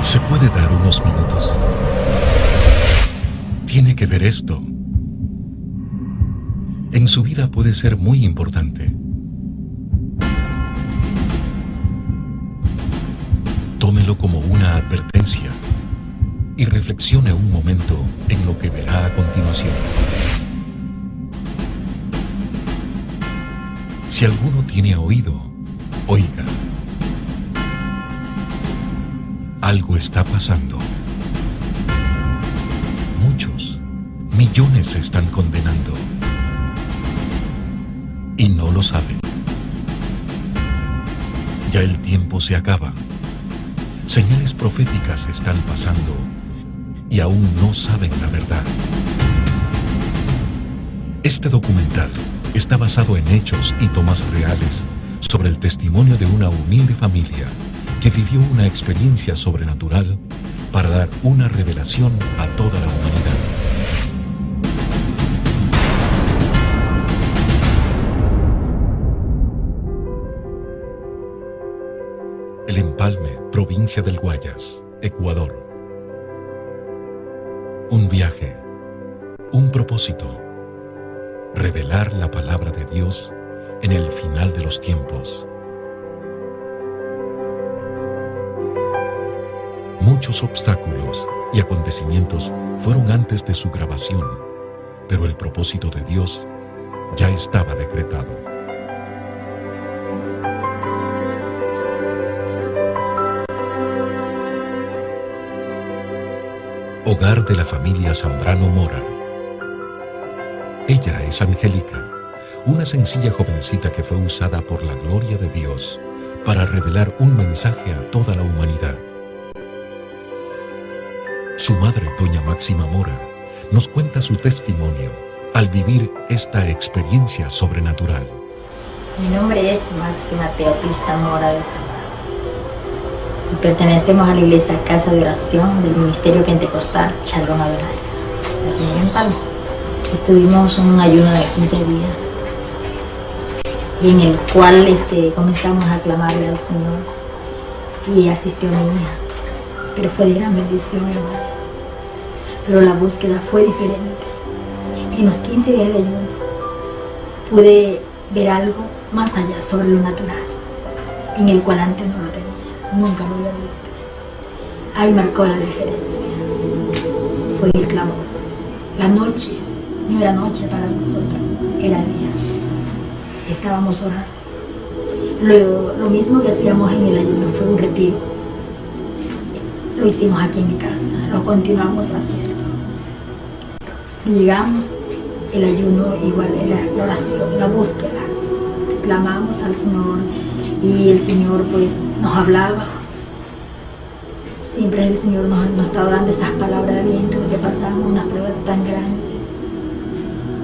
¿Se puede dar unos minutos? Tiene que ver esto. En su vida puede ser muy importante. Tómelo como una advertencia y reflexione un momento en lo que verá a continuación. Si alguno tiene oído, oiga. Algo está pasando. Muchos, millones se están condenando. Y no lo saben. Ya el tiempo se acaba. Señales proféticas están pasando y aún no saben la verdad. Este documental está basado en hechos y tomas reales sobre el testimonio de una humilde familia que vivió una experiencia sobrenatural para dar una revelación a toda la humanidad. El Empalme, provincia del Guayas, Ecuador. Un viaje, un propósito, revelar la palabra de Dios en el final de los tiempos. Muchos obstáculos y acontecimientos fueron antes de su grabación, pero el propósito de Dios ya estaba decretado. Hogar de la familia Zambrano Mora. Ella es Angélica, una sencilla jovencita que fue usada por la gloria de Dios para revelar un mensaje a toda la humanidad. Su madre, doña Máxima Mora, nos cuenta su testimonio al vivir esta experiencia sobrenatural. Mi nombre es Máxima Teoplista Mora del Zambrano. Pertenecemos a la iglesia Casa de Oración del Ministerio Pentecostal Shalom Adonai, aquí en Empalme. Estuvimos en un ayuno de 15 días y en el cual comenzamos a clamarle al Señor y asistió a mi hija, pero fue de gran bendición, hermano. Pero la búsqueda fue diferente. En los 15 días de ayuno pude ver algo más allá sobre lo natural, en el cual antes no lo tenía, nunca lo había visto. Ahí marcó la diferencia. Fue el clamor. La noche no era noche para nosotros, era día. Estábamos orando. Lo mismo que hacíamos en el ayuno fue un retiro. Lo hicimos aquí en mi casa, lo continuamos haciendo. Llegamos, el ayuno igual era la oración, la búsqueda. Clamamos al Señor y el Señor pues nos hablaba. Siempre el Señor nos estaba dando esas palabras de aliento, porque pasamos una prueba tan grande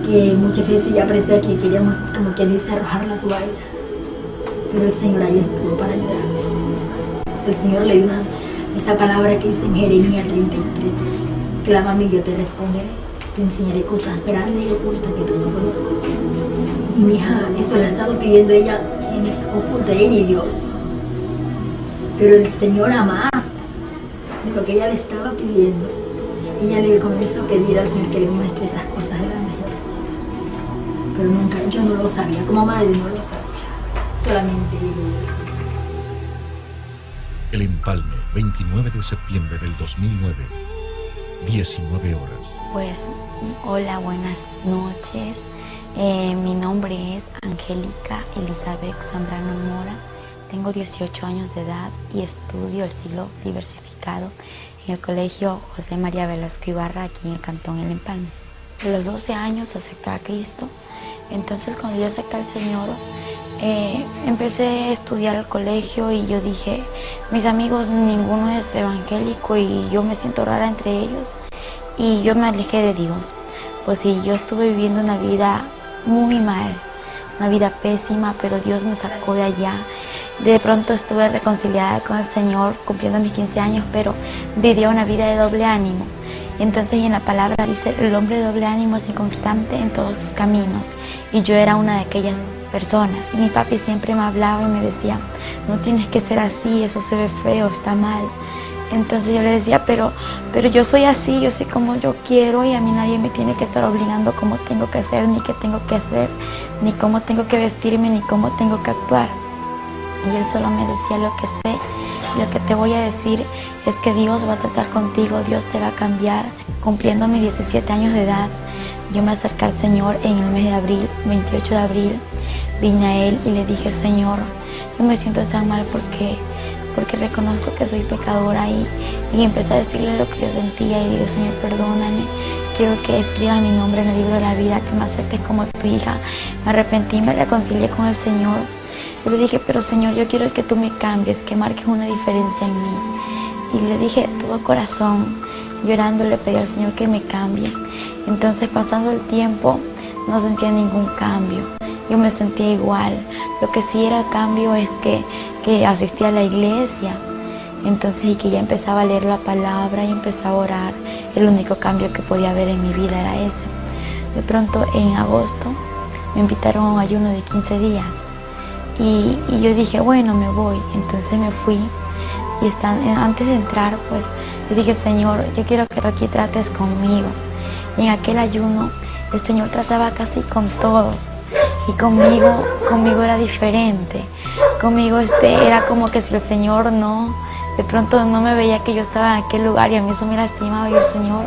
que muchas veces ya parecía que queríamos, como quien dice, arrojar la toalla. Pero el Señor ahí estuvo para ayudar. El Señor le dio esa palabra que dice en Jeremías 33, clámame y yo te responderé, te enseñaré cosas grandes y ocultas que tú no conoces. Y mi hija, eso le ha estado pidiendo ella en oculto, ella y Dios. Pero el Señor a más de lo que ella le estaba pidiendo, ella le comenzó a pedir al Señor que le muestre esas cosas grandes y ocultas. Pero nunca, yo no lo sabía, como madre no lo sabía, solamente ella. El Empalme, 29 de septiembre del 2009, 19 horas. Pues, hola, buenas noches. Mi nombre es Angélica Elizabeth Zambrano Mora. Tengo 18 años de edad y estudio el siglo diversificado en el Colegio José María Velasco Ibarra, aquí en el Cantón El Empalme. A los 12 años acepté a Cristo. Entonces, cuando yo acepté al Señor, empecé a estudiar al colegio y yo dije, mis amigos ninguno es evangélico y yo me siento rara entre ellos y yo me alejé de Dios. Pues sí, yo estuve viviendo una vida muy mal, una vida pésima, pero Dios me sacó de allá. De pronto estuve reconciliada con el Señor cumpliendo mis 15 años, pero vivía una vida de doble ánimo. Entonces en la palabra dice, el hombre de doble ánimo es inconstante en todos sus caminos, y yo era una de aquellas personas. Y mi papi siempre me hablaba y me decía, no tienes que ser así, eso se ve feo, está mal. Entonces yo le decía, pero yo soy así, yo soy como yo quiero y a mí nadie me tiene que estar obligando cómo tengo que ser, ni qué tengo que hacer, ni cómo tengo que vestirme, ni cómo tengo que actuar. Y él solo me decía, lo que sé, lo que te voy a decir es que Dios va a tratar contigo, Dios te va a cambiar. Cumpliendo mis 17 años de edad, yo me acerqué al Señor en el mes de abril, 28 de abril, vine a Él y le dije, Señor, yo me siento tan mal porque reconozco que soy pecadora y empecé a decirle lo que yo sentía y digo, Señor, perdóname, quiero que escribas mi nombre en el libro de la vida, que me aceptes como tu hija. Me arrepentí, me reconcilié con el Señor. Yo le dije, pero Señor, yo quiero que tú me cambies, que marques una diferencia en mí. Y le dije de todo corazón, llorando, le pedí al Señor que me cambie. Entonces, pasando el tiempo, no sentía ningún cambio. Yo me sentía igual. Lo que sí era el cambio es que asistía a la iglesia. Entonces, y que ya empezaba a leer la palabra y empezaba a orar. El único cambio que podía haber en mi vida era ese. De pronto, en agosto, me invitaron a un ayuno de 15 días. Y yo dije, bueno, me voy. Entonces me fui. Y antes de entrar, pues, yo dije, Señor, yo quiero que tú aquí trates conmigo. Y en aquel ayuno, el Señor trataba casi con todos. Y conmigo era diferente. Conmigo era como que si el Señor de pronto no me veía que yo estaba en aquel lugar y a mí eso me lastimaba y el Señor,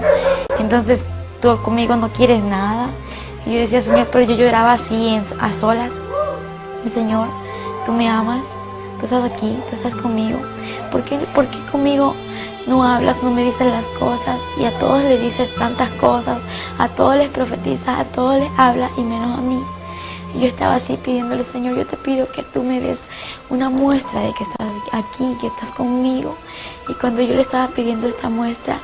entonces tú conmigo no quieres nada. Y yo decía, Señor, pero yo lloraba así a solas. Y Señor, tú me amas, tú estás aquí, tú estás conmigo. ¿Por qué conmigo no hablas, no me dices las cosas? Y a todos le dices tantas cosas, a todos les profetizas, a todos les hablas y menos a mí. Y yo estaba así pidiéndole, Señor, yo te pido que tú me des una muestra de que estás aquí, que estás conmigo. Y cuando yo le estaba pidiendo esta muestra,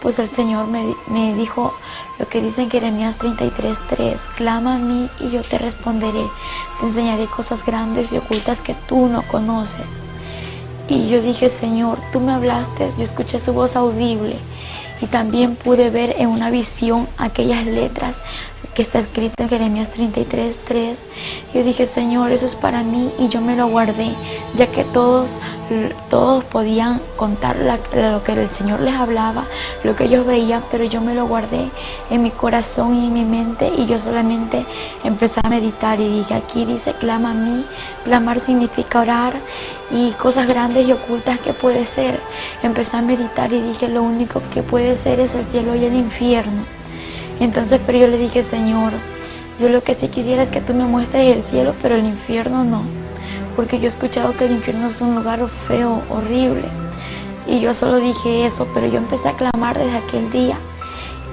pues el Señor me dijo lo que dice en Jeremías 33:3, clama a mí y yo te responderé, te enseñaré cosas grandes y ocultas que tú no conoces. Y yo dije, Señor, tú me hablaste, yo escuché su voz audible y también pude ver en una visión aquellas letras que está escrito en Jeremías 33:3. Yo dije, Señor, eso es para mí y yo me lo guardé, ya que todos podían contar lo que el Señor les hablaba, lo que ellos veían, pero yo me lo guardé en mi corazón y en mi mente y yo solamente empecé a meditar y dije, aquí dice, clama a mí. Clamar significa orar y cosas grandes y ocultas que puede ser. Empecé a meditar y dije, lo único que puede ser es el cielo y el infierno. Entonces, pero yo le dije, Señor, yo lo que sí quisiera es que tú me muestres el cielo, pero el infierno no. Porque yo he escuchado que el infierno es un lugar feo, horrible. Y yo solo dije eso, pero yo empecé a clamar desde aquel día.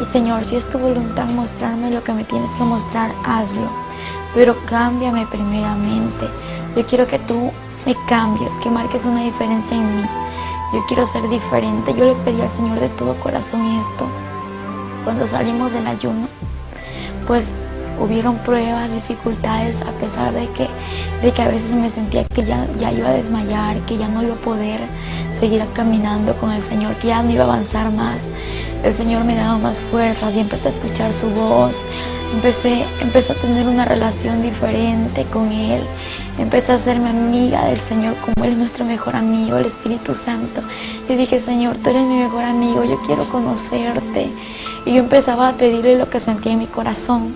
Y Señor, si es tu voluntad mostrarme lo que me tienes que mostrar, hazlo. Pero cámbiame primeramente. Yo quiero que tú me cambies, que marques una diferencia en mí. Yo quiero ser diferente. Yo le pedí al Señor de todo corazón esto. Cuando salimos del ayuno, pues hubieron pruebas, dificultades, a pesar de que a veces me sentía que ya iba a desmayar, que ya no iba a poder seguir caminando con el Señor, que ya no iba a avanzar más. El Señor me daba más fuerzas y empecé a escuchar su voz. Empecé a tener una relación diferente con Él. Empecé a hacerme amiga del Señor, como Él es nuestro mejor amigo, el Espíritu Santo. Yo dije, Señor, tú eres mi mejor amigo, yo quiero conocerte. Y yo empezaba a pedirle lo que sentía en mi corazón.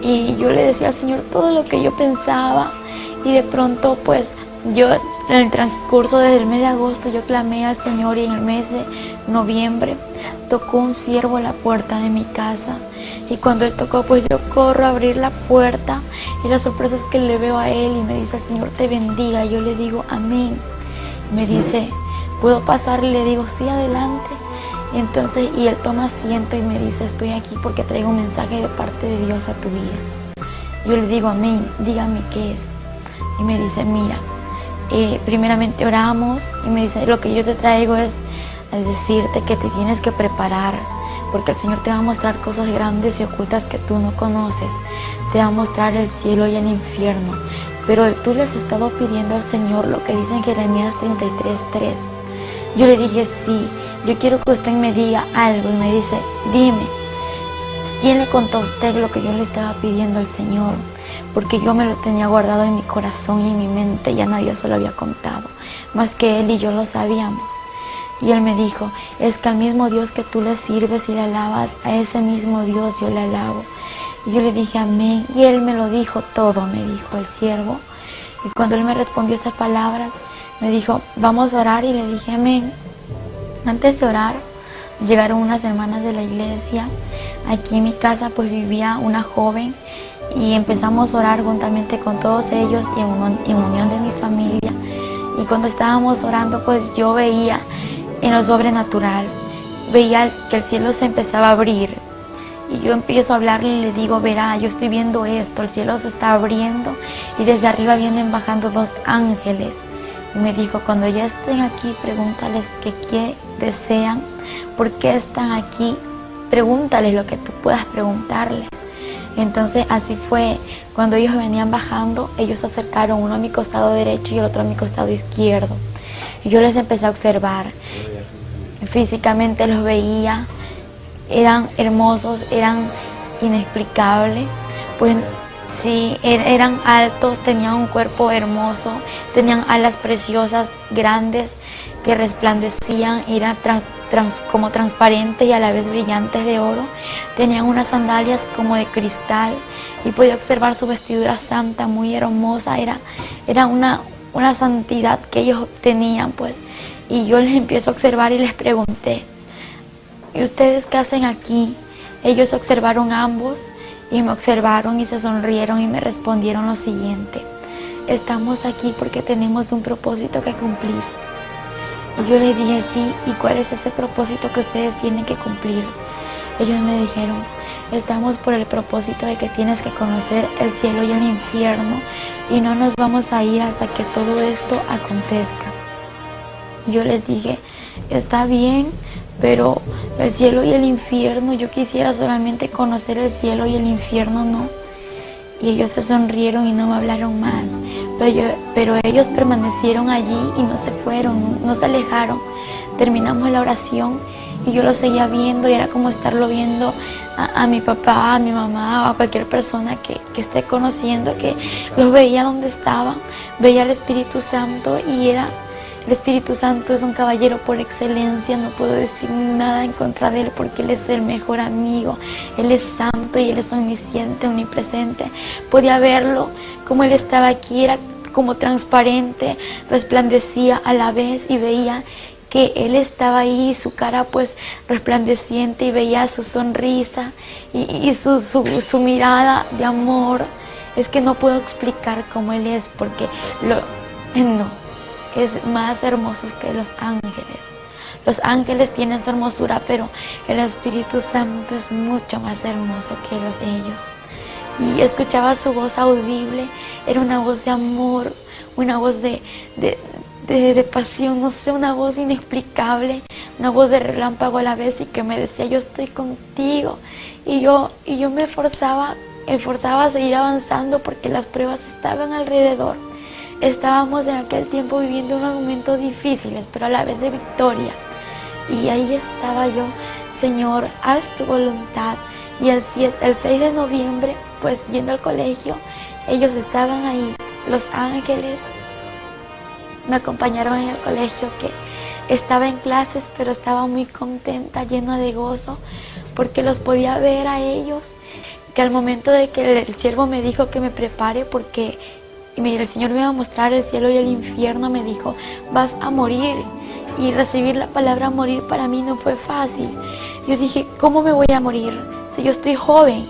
Y yo le decía al Señor todo lo que yo pensaba. Y de pronto, pues, yo en el transcurso desde el mes de agosto, yo clamé al Señor y en el mes de noviembre tocó un siervo a la puerta de mi casa. Y cuando él tocó, pues yo corro a abrir la puerta y la sorpresa es que le veo a él y me dice, el Señor te bendiga. Y yo le digo, amén. Me dice, ¿puedo pasar? Y le digo, sí, adelante. Y él toma asiento y me dice, estoy aquí porque traigo un mensaje de parte de Dios a tu vida. Yo le digo, amén, dígame qué es. Y me dice, mira, primeramente oramos y me dice, lo que yo te traigo es decirte que te tienes que preparar porque el Señor te va a mostrar cosas grandes y ocultas que tú no conoces. Te va a mostrar el cielo y el infierno. Pero tú le has estado pidiendo al Señor lo que dice en Jeremías 33:3. Yo le dije, sí, yo quiero que usted me diga algo. Y me dice, dime, ¿quién le contó a usted lo que yo le estaba pidiendo al Señor? Porque yo me lo tenía guardado en mi corazón y en mi mente, ya nadie se lo había contado, más que Él y yo lo sabíamos. Y él me dijo, es que al mismo Dios que tú le sirves y le alabas, a ese mismo Dios yo le alabo. Y yo le dije amén, y él me lo dijo todo, me dijo el siervo. Y cuando él me respondió estas palabras, me dijo, vamos a orar, y le dije amén. Antes de orar, llegaron unas hermanas de la iglesia. Aquí en mi casa pues vivía una joven, y empezamos a orar juntamente con todos ellos y en unión de mi familia. Y cuando estábamos orando, pues yo veía en lo sobrenatural, veía que el cielo se empezaba a abrir. Y yo empiezo a hablarle y le digo, verá, yo estoy viendo esto, el cielo se está abriendo y desde arriba vienen bajando 2 ángeles. Y me dijo, cuando ya estén aquí, pregúntales qué desean, por qué están aquí, pregúntales lo que tú puedas preguntarles. Entonces así fue, cuando ellos venían bajando, ellos se acercaron, uno a mi costado derecho y el otro a mi costado izquierdo. Y yo les empecé a observar, físicamente los veía, eran hermosos, eran inexplicables, pues sí, eran altos, tenían un cuerpo hermoso, tenían alas preciosas, grandes, que resplandecían, eran como transparentes y a la vez brillantes de oro, tenían unas sandalias como de cristal y podía observar su vestidura santa, muy hermosa, era una santidad que ellos tenían, pues. Y yo les empiezo a observar y les pregunté, ¿y ustedes qué hacen aquí? Ellos observaron ambos y me observaron y se sonrieron y me respondieron lo siguiente, estamos aquí porque tenemos un propósito que cumplir. Y yo les dije, sí, ¿y cuál es ese propósito que ustedes tienen que cumplir? Ellos me dijeron, estamos por el propósito de que tienes que conocer el cielo y el infierno y no nos vamos a ir hasta que todo esto acontezca. Yo les dije, está bien, pero el cielo y el infierno, yo quisiera solamente conocer el cielo y el infierno no. Y ellos se sonrieron y no me hablaron más, pero ellos permanecieron allí y no se fueron, no se alejaron. Terminamos la oración y yo lo seguía viendo y era como estarlo viendo a mi papá, a mi mamá o a cualquier persona que esté conociendo, que los veía donde estaban, veía al Espíritu Santo y el Espíritu Santo es un caballero por excelencia, no puedo decir nada en contra de él porque él es el mejor amigo, él es santo y él es omnisciente, omnipresente. Podía verlo como él estaba aquí, era como transparente, resplandecía a la vez y veía que él estaba ahí, su cara pues resplandeciente y veía su sonrisa y su mirada de amor. Es que no puedo explicar cómo él es porque es más hermoso que los ángeles. Los ángeles tienen su hermosura, pero el Espíritu Santo es mucho más hermoso que ellos. Y escuchaba su voz audible, era una voz de amor, una voz de pasión, no sé, una voz inexplicable, una voz de relámpago a la vez y que me decía, yo estoy contigo. Y yo me esforzaba a seguir avanzando porque las pruebas estaban alrededor. Estábamos en aquel tiempo viviendo unos momentos difíciles, pero a la vez de victoria. Y ahí estaba yo, Señor, haz tu voluntad. Y el 6 de noviembre, pues yendo al colegio, ellos estaban ahí, los ángeles. Me acompañaron en el colegio, que estaba en clases, pero estaba muy contenta, llena de gozo, porque los podía ver a ellos. Que al momento de que el siervo me dijo que me prepare, porque el Señor me iba a mostrar el cielo y el infierno, me dijo, vas a morir. Y recibir la palabra morir para mí no fue fácil. Yo dije, ¿cómo me voy a morir si yo estoy joven?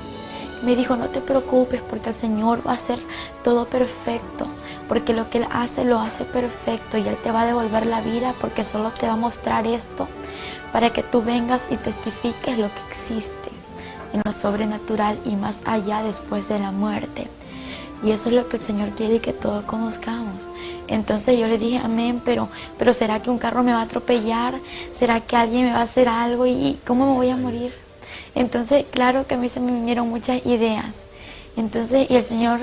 Me dijo, no te preocupes porque el Señor va a hacer todo perfecto, porque lo que Él hace, lo hace perfecto y Él te va a devolver la vida porque solo te va a mostrar esto para que tú vengas y testifiques lo que existe en lo sobrenatural y más allá después de la muerte. Y eso es lo que el Señor quiere que todos conozcamos. Entonces yo le dije, amén, pero ¿será que un carro me va a atropellar? ¿Será que alguien me va a hacer algo? ¿Y cómo me voy a morir? Entonces, claro que a mí se me vinieron muchas ideas. Entonces, y el Señor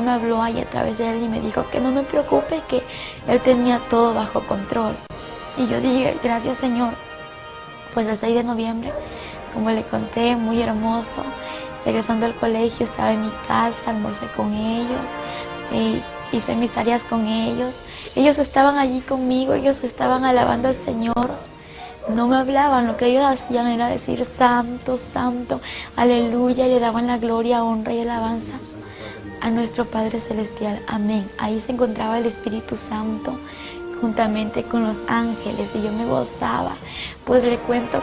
me habló ahí a través de él y me dijo que no me preocupe, que Él tenía todo bajo control. Y yo dije, gracias Señor. Pues el 6 de noviembre, como le conté, muy hermoso. Regresando al colegio, estaba en mi casa, almorcé con ellos, hice mis tareas con ellos. Ellos estaban allí conmigo, ellos estaban alabando al Señor. no me hablaban, lo que ellos hacían era decir santo, santo, aleluya, y le daban la gloria, honra y alabanza a nuestro Padre Celestial, amén. Ahí se encontraba el Espíritu Santo juntamente con los ángeles y yo me gozaba. Pues le cuento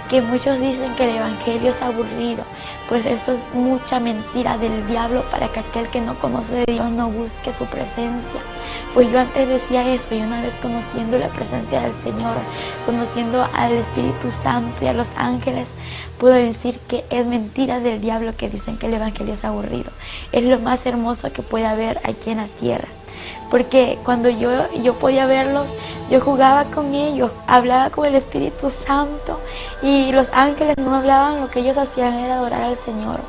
que muchos dicen que el evangelio es aburrido, pues eso es mucha mentira del diablo para que aquel que no conoce de Dios no busque su presencia. Pues yo antes decía eso, y una vez conociendo la presencia del Señor, conociendo al Espíritu Santo y a los ángeles, puedo decir que es mentira del diablo que dicen que el evangelio es aburrido. Es lo más hermoso que puede haber aquí en la tierra. Porque cuando yo podía verlos, yo jugaba con ellos, hablaba con el Espíritu Santo y los ángeles no me hablaban, lo que ellos hacían era adorar al Señor.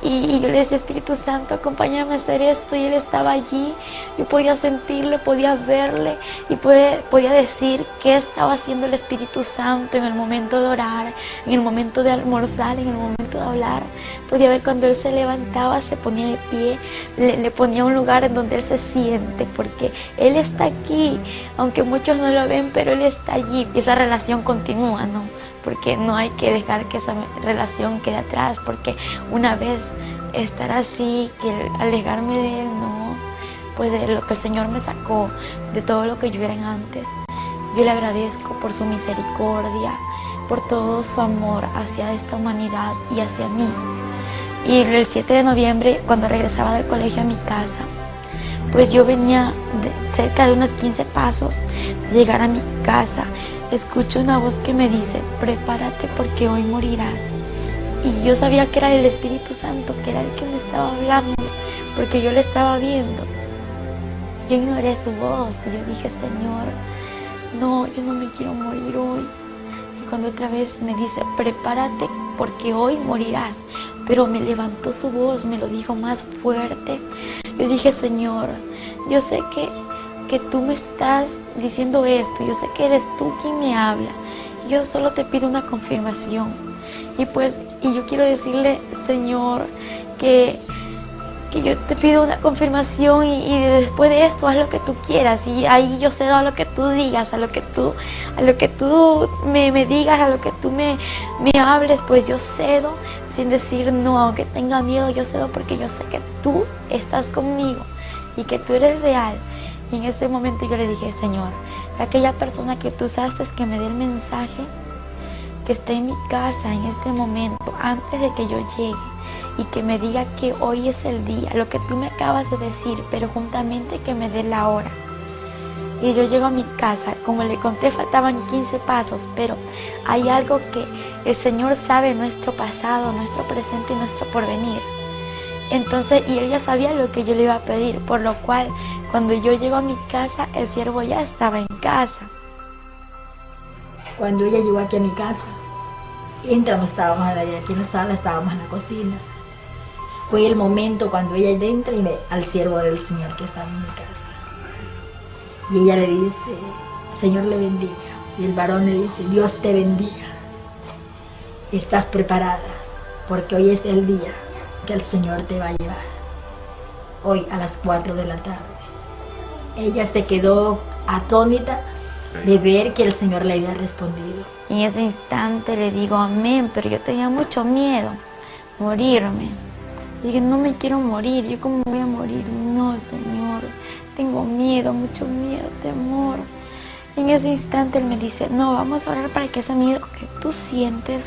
Y yo le decía, Espíritu Santo, acompáñame a hacer esto, y Él estaba allí. Yo podía sentirle, podía verle y podía decir qué estaba haciendo el Espíritu Santo en el momento de orar, en el momento de almorzar, en el momento de hablar. Podía ver cuando Él se levantaba, se ponía de pie, le ponía un lugar en donde Él se siente, porque Él está aquí, aunque muchos no lo ven, pero Él está allí y esa relación continúa, ¿no? Porque no hay que dejar que esa relación quede atrás, porque una vez estar así, que alejarme de Él, no, pues de lo que el Señor me sacó, de todo lo que yo era antes. Yo le agradezco por su misericordia, por todo su amor hacia esta humanidad y hacia mí. Y el 7 de noviembre, cuando regresaba del colegio a mi casa, pues yo venía cerca de unos 15 pasos de llegar a mi casa. Escucho una voz que me dice, prepárate porque hoy morirás. Y yo sabía que era el Espíritu Santo, que era el que me estaba hablando, porque yo le estaba viendo. Yo ignoré su voz y yo dije, Señor, no, yo no me quiero morir hoy. Y cuando otra vez me dice, prepárate porque hoy morirás. Pero me levantó su voz, me lo dijo más fuerte. Yo dije, Señor, yo sé que tú me estás diciendo esto, yo sé que eres tú quien me habla, yo solo te pido una confirmación. Y yo quiero decirle, Señor, que yo te pido una confirmación y después de esto haz lo que tú quieras, y ahí yo cedo a lo que tú digas, a lo que tú me digas, a lo que tú me hables, pues yo cedo sin decir no, aunque tenga miedo, yo cedo porque yo sé que tú estás conmigo y que tú eres real. Y en ese momento yo le dije, Señor, aquella persona que tú usaste que me dé el mensaje, que esté en mi casa en este momento, antes de que yo llegue, y que me diga que hoy es el día, lo que tú me acabas de decir, pero juntamente que me dé la hora. Y yo llego a mi casa, como le conté, faltaban 15 pasos, pero hay algo que el Señor sabe, nuestro pasado, nuestro presente y nuestro porvenir. Entonces, y Él ya sabía lo que yo le iba a pedir, por lo cual, cuando yo llego a mi casa, el siervo ya estaba en casa. Cuando ella llegó aquí a mi casa, entramos, estábamos aquí en la sala, estábamos en la cocina. Fue el momento cuando ella entra y ve al siervo del Señor que estaba en mi casa. Y ella le dice, Señor le bendiga. Y el varón le dice, Dios te bendiga. Estás preparada, porque hoy es el día que el Señor te va a llevar. Hoy a las 4 de la tarde. Ella se quedó atónita de ver que el Señor le había respondido. En ese instante le digo amén, pero yo tenía mucho miedo, morirme. Dije, no me quiero morir, ¿yo cómo voy a morir? No, Señor, tengo miedo, mucho miedo, temor. En ese instante Él me dice, no, vamos a orar para que ese miedo que tú sientes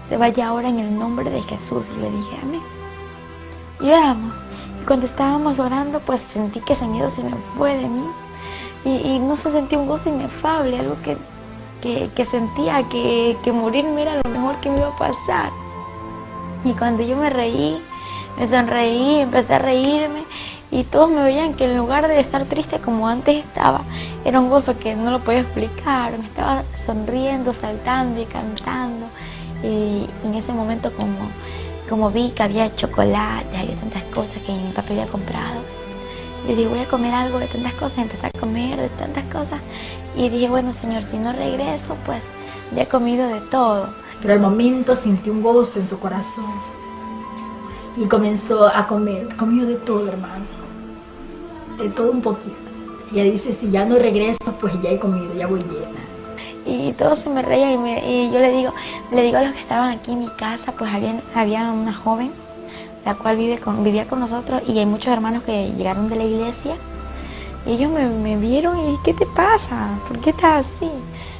se vaya ahora en el nombre de Jesús. Y le dije, amén. Y oramos. Y cuando estábamos orando, pues sentí que ese miedo se me fue de mí. Y no se sentía un gozo inefable, algo que sentía que morirme era lo mejor que me iba a pasar. Y cuando yo me reí, me sonreí, empecé a reírme, y todos me veían que en lugar de estar triste como antes estaba, era un gozo que no lo podía explicar. Me estaba sonriendo, saltando y cantando. Y en ese momento como vi que había chocolate, había tantas cosas que mi papá había comprado, yo dije, voy a comer algo de tantas cosas, empecé a comer de tantas cosas, y dije, bueno, Señor, si no regreso, pues ya he comido de todo. Pero al momento sentí un gozo en su corazón y comenzó a comer, comió de todo, hermano, de todo un poquito. Ella dice, si ya no regreso, pues ya he comido, ya voy llena. y todos se me reían y yo le digo a los que estaban aquí en mi casa, pues había una joven, la cual vivía con nosotros, y hay muchos hermanos que llegaron de la iglesia, y ellos me vieron y ¿qué te pasa? ¿Por qué estás así?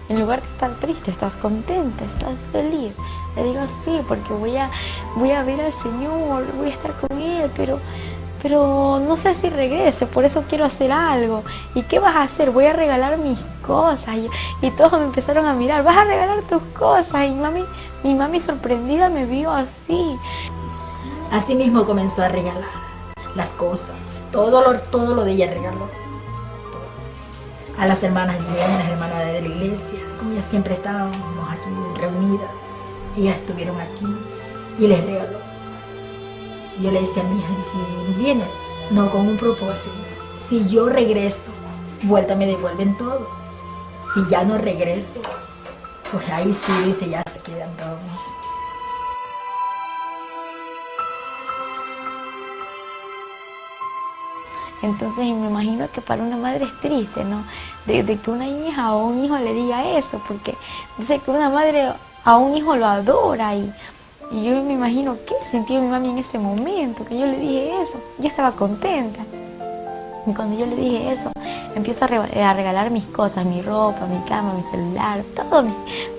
En lugar de estar triste, estás contenta, estás feliz. Le digo sí, porque voy a ver al Señor, voy a estar con Él, pero no sé si regrese, por eso quiero hacer algo. ¿Y qué vas a hacer? Voy a regalar mis cosas. Y todos me empezaron a mirar, vas a regalar tus cosas. Y mi mami sorprendida me vio así. Así mismo comenzó a regalar las cosas, todo lo de ella regaló. A las hermanas bien, las hermanas de la iglesia, como ellas siempre estábamos aquí reunidas, ellas estuvieron aquí y les regaló. Yo le decía a mi hija, si vienen, no con un propósito, si yo regreso, vuelta me devuelven todo. Si ya no regreso, pues ahí sí, dice, ya se quedan todos. Entonces me imagino que para una madre es triste, ¿no? De que una hija o un hijo le diga eso, porque dice que una madre a un hijo lo adora y yo me imagino qué sintió mi mami en ese momento, que yo le dije eso. Yo estaba contenta. Y cuando yo le dije eso, empiezo a regalar mis cosas, mi ropa, mi cama, mi celular, todo,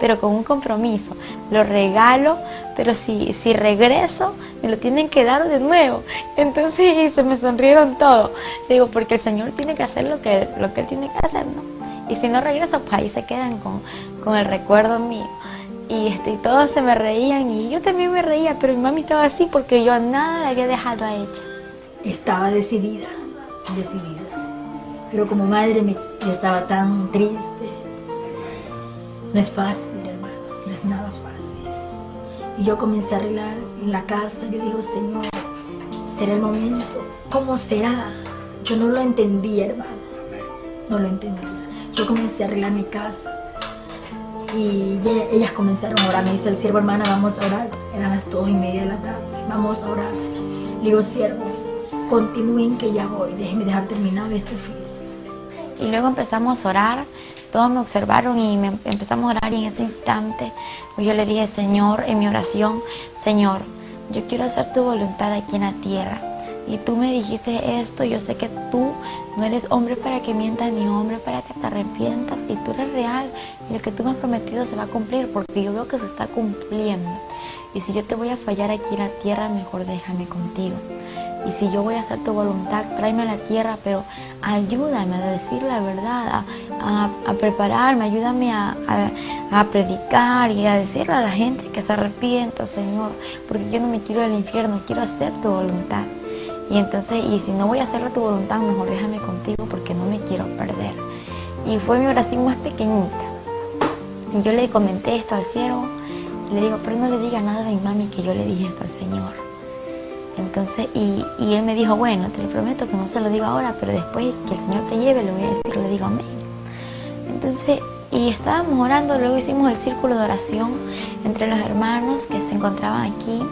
pero con un compromiso. Lo regalo, pero si regreso, me lo tienen que dar de nuevo. Entonces se me sonrieron todos. Le digo, porque el Señor tiene que hacer lo que Él tiene que hacer, ¿no? Y si no regreso, pues ahí se quedan con el recuerdo mío. Y todos se me reían y yo también me reía, pero mi mami estaba así porque yo nada le había dejado a ella. Estaba decidida. Pero como madre yo estaba tan triste. No es fácil, hermano, no es nada fácil. Y yo comencé a arreglar en la casa. Yo digo, Señor, ¿será el momento? ¿Cómo será? Yo no lo entendía, hermano. No lo entendía. Yo comencé a arreglar mi casa. Y ellas comenzaron a orar. Me dice el siervo, hermana, vamos a orar. Eran las 2:30 de la tarde. Vamos a orar. Le digo, siervo, continúen que ya voy. Déjenme dejar terminar este oficio. Y luego empezamos a orar. Todos me observaron y empezamos a orar, y en ese instante pues yo le dije, Señor, en mi oración, Señor, yo quiero hacer tu voluntad aquí en la tierra. Y tú me dijiste esto, yo sé que tú no eres hombre para que mientas ni hombre para que te arrepientas, y tú eres real y lo que tú me has prometido se va a cumplir, porque yo veo que se está cumpliendo. Y si yo te voy a fallar aquí en la tierra, mejor déjame contigo. Y si yo voy a hacer tu voluntad, tráeme a la tierra, pero ayúdame a decir la verdad, a prepararme, ayúdame a predicar y a decirle a la gente que se arrepienta, Señor, porque yo no me quiero del infierno, quiero hacer tu voluntad. Y entonces, y si no voy a hacer tu voluntad, mejor déjame contigo porque no me quiero perder. Y fue mi oración más pequeñita. Y yo le comenté esto al siervo, y le digo, pero no le diga nada a mi mami que yo le dije esto al Señor. Entonces, y él me dijo, bueno, te lo prometo que no se lo digo ahora, pero después que el Señor te lleve, le voy a decir, le digo amén. Entonces, y estábamos orando, luego hicimos el círculo de oración entre los hermanos que se encontraban aquí,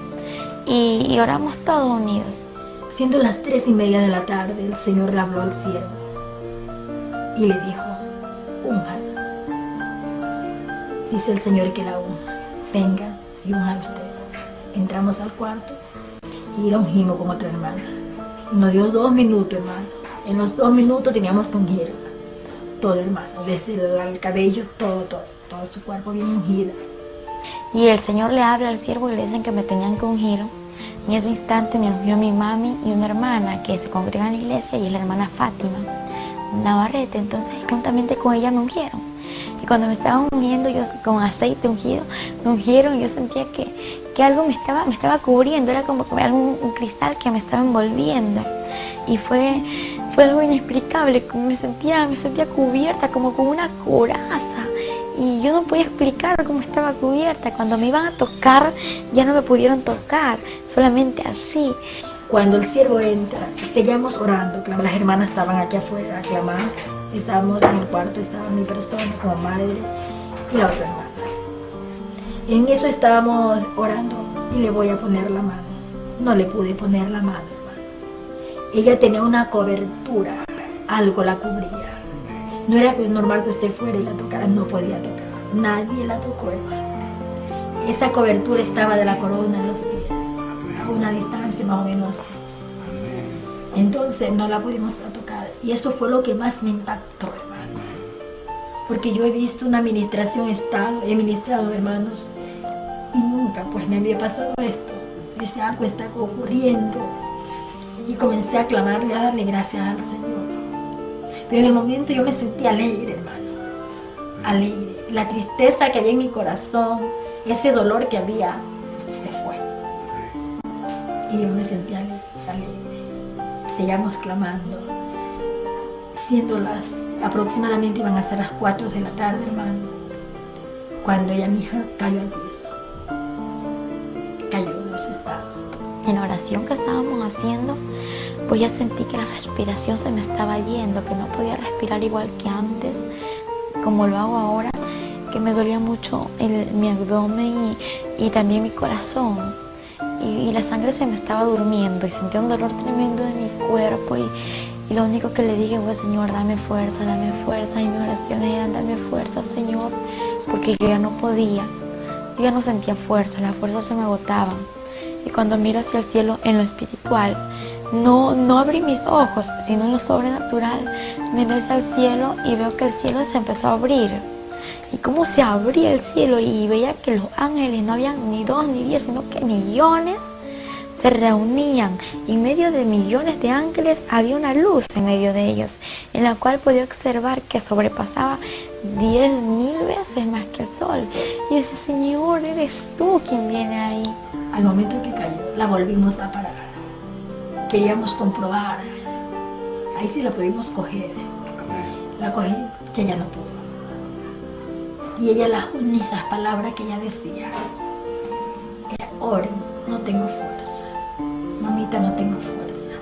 y oramos todos unidos. Siendo las 3:30 de la tarde, el Señor le habló al siervo y le dijo, únjala. Dice el Señor que la unja. Venga y unja usted. Entramos al cuarto y la ungimos con otra hermana. Nos dio 2 minutos, hermano. En los 2 minutos teníamos que ungir todo, hermano. Desde el cabello, todo su cuerpo bien ungido. Y el Señor le habla al siervo y le dicen que me tenían que ungir. En ese instante me ungió mi mami y una hermana que se congrega en la iglesia, y es la hermana Fátima Navarrete. Entonces juntamente con ella me ungieron. Y cuando me estaban ungiendo, yo con aceite ungido, me ungieron, y yo sentía que algo me estaba cubriendo, era como que un cristal que me estaba envolviendo. Y fue algo inexplicable, me sentía cubierta como con una coraza. Y yo no podía explicar cómo estaba cubierta. Cuando me iban a tocar, ya no me pudieron tocar, solamente así. Cuando el siervo entra, seguíamos orando, las hermanas estaban aquí afuera aclamando. Estábamos en el cuarto, estaba mi persona como madre y la otra hermana. En eso estábamos orando y le voy a poner la mano. No le pude poner la mano, hermano. Ella tenía una cobertura, algo la cubría. No era normal que usted fuera y la tocara, no podía tocar. Nadie la tocó, hermano. Esa cobertura estaba de la corona a los pies, a una distancia más o menos así. Entonces no la pudimos tocar. Y eso fue lo que más me impactó, hermano. Porque yo he visto una administración Estado, he ministrado, hermanos, y nunca pues me había pasado esto. Ese algo está ocurriendo. Y comencé a clamarle, a darle gracias al Señor. Pero en el momento yo me sentí alegre, hermano. Alegre. La tristeza que había en mi corazón, ese dolor que había, se fue. Y yo me sentí alegre. Seguíamos clamando. Siendo aproximadamente iban a ser las 4 de la tarde, hermano, cuando ella, mi hija, cayó al piso. Cayó en su estado. En la oración que estábamos haciendo, pues ya sentí que la respiración se me estaba yendo, que no podía respirar igual que antes, como lo hago ahora, que me dolía mucho mi abdomen y también mi corazón. Y la sangre se me estaba durmiendo y sentía un dolor tremendo de mi cuerpo y lo único que le dije fue: Señor, dame fuerza, y mis oraciones eran: dame fuerza, Señor, porque yo ya no podía, yo ya no sentía fuerza, las fuerzas se me agotaban. Y cuando miro hacia el cielo en lo espiritual, no abrí mis ojos, sino en lo sobrenatural, miré hacia el cielo y veo que el cielo se empezó a abrir. Y cómo se abría el cielo y veía que los ángeles no habían ni 2 ni 10, sino que millones se reunían. Y en medio de millones de ángeles había una luz en medio de ellos, en la cual podía observar que sobrepasaba 10.000 veces más que el sol. Y ese: Señor, eres tú quien viene ahí. Al momento que cayó, la volvimos a parar. Queríamos comprobar. Ahí sí la pudimos coger. La cogí, ella no pudo. Y ella, las únicas palabras que ella decía era: oren, no tengo fuerza. Mamita, no tengo fuerza.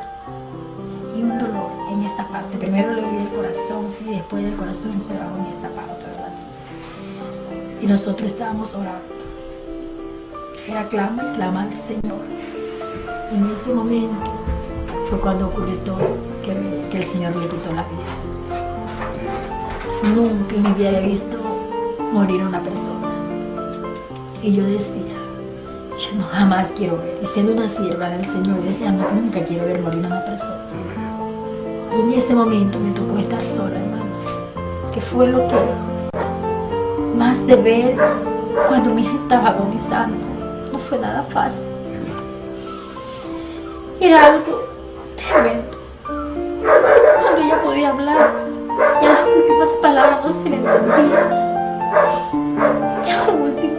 Y un dolor en esta parte. Primero le dolía el corazón y después el corazón encerrado en esta parte, ¿verdad? Y nosotros estábamos orando. Era clama y clama al Señor. En ese momento fue cuando ocurrió todo, que el Señor le quitó la vida. Nunca en mi vida había visto morir a una persona. Y yo decía: yo no jamás quiero ver. Y siendo una sierva del Señor, decía: no, nunca quiero ver morir a una persona. Y en ese momento me tocó estar sola, hermano. Que fue lo que más de ver cuando mi hija estaba agonizando. No fue nada fácil. Era algo tremendo. Cuando ella podía hablar, ya las últimas palabras no se le entendían. Ya lo último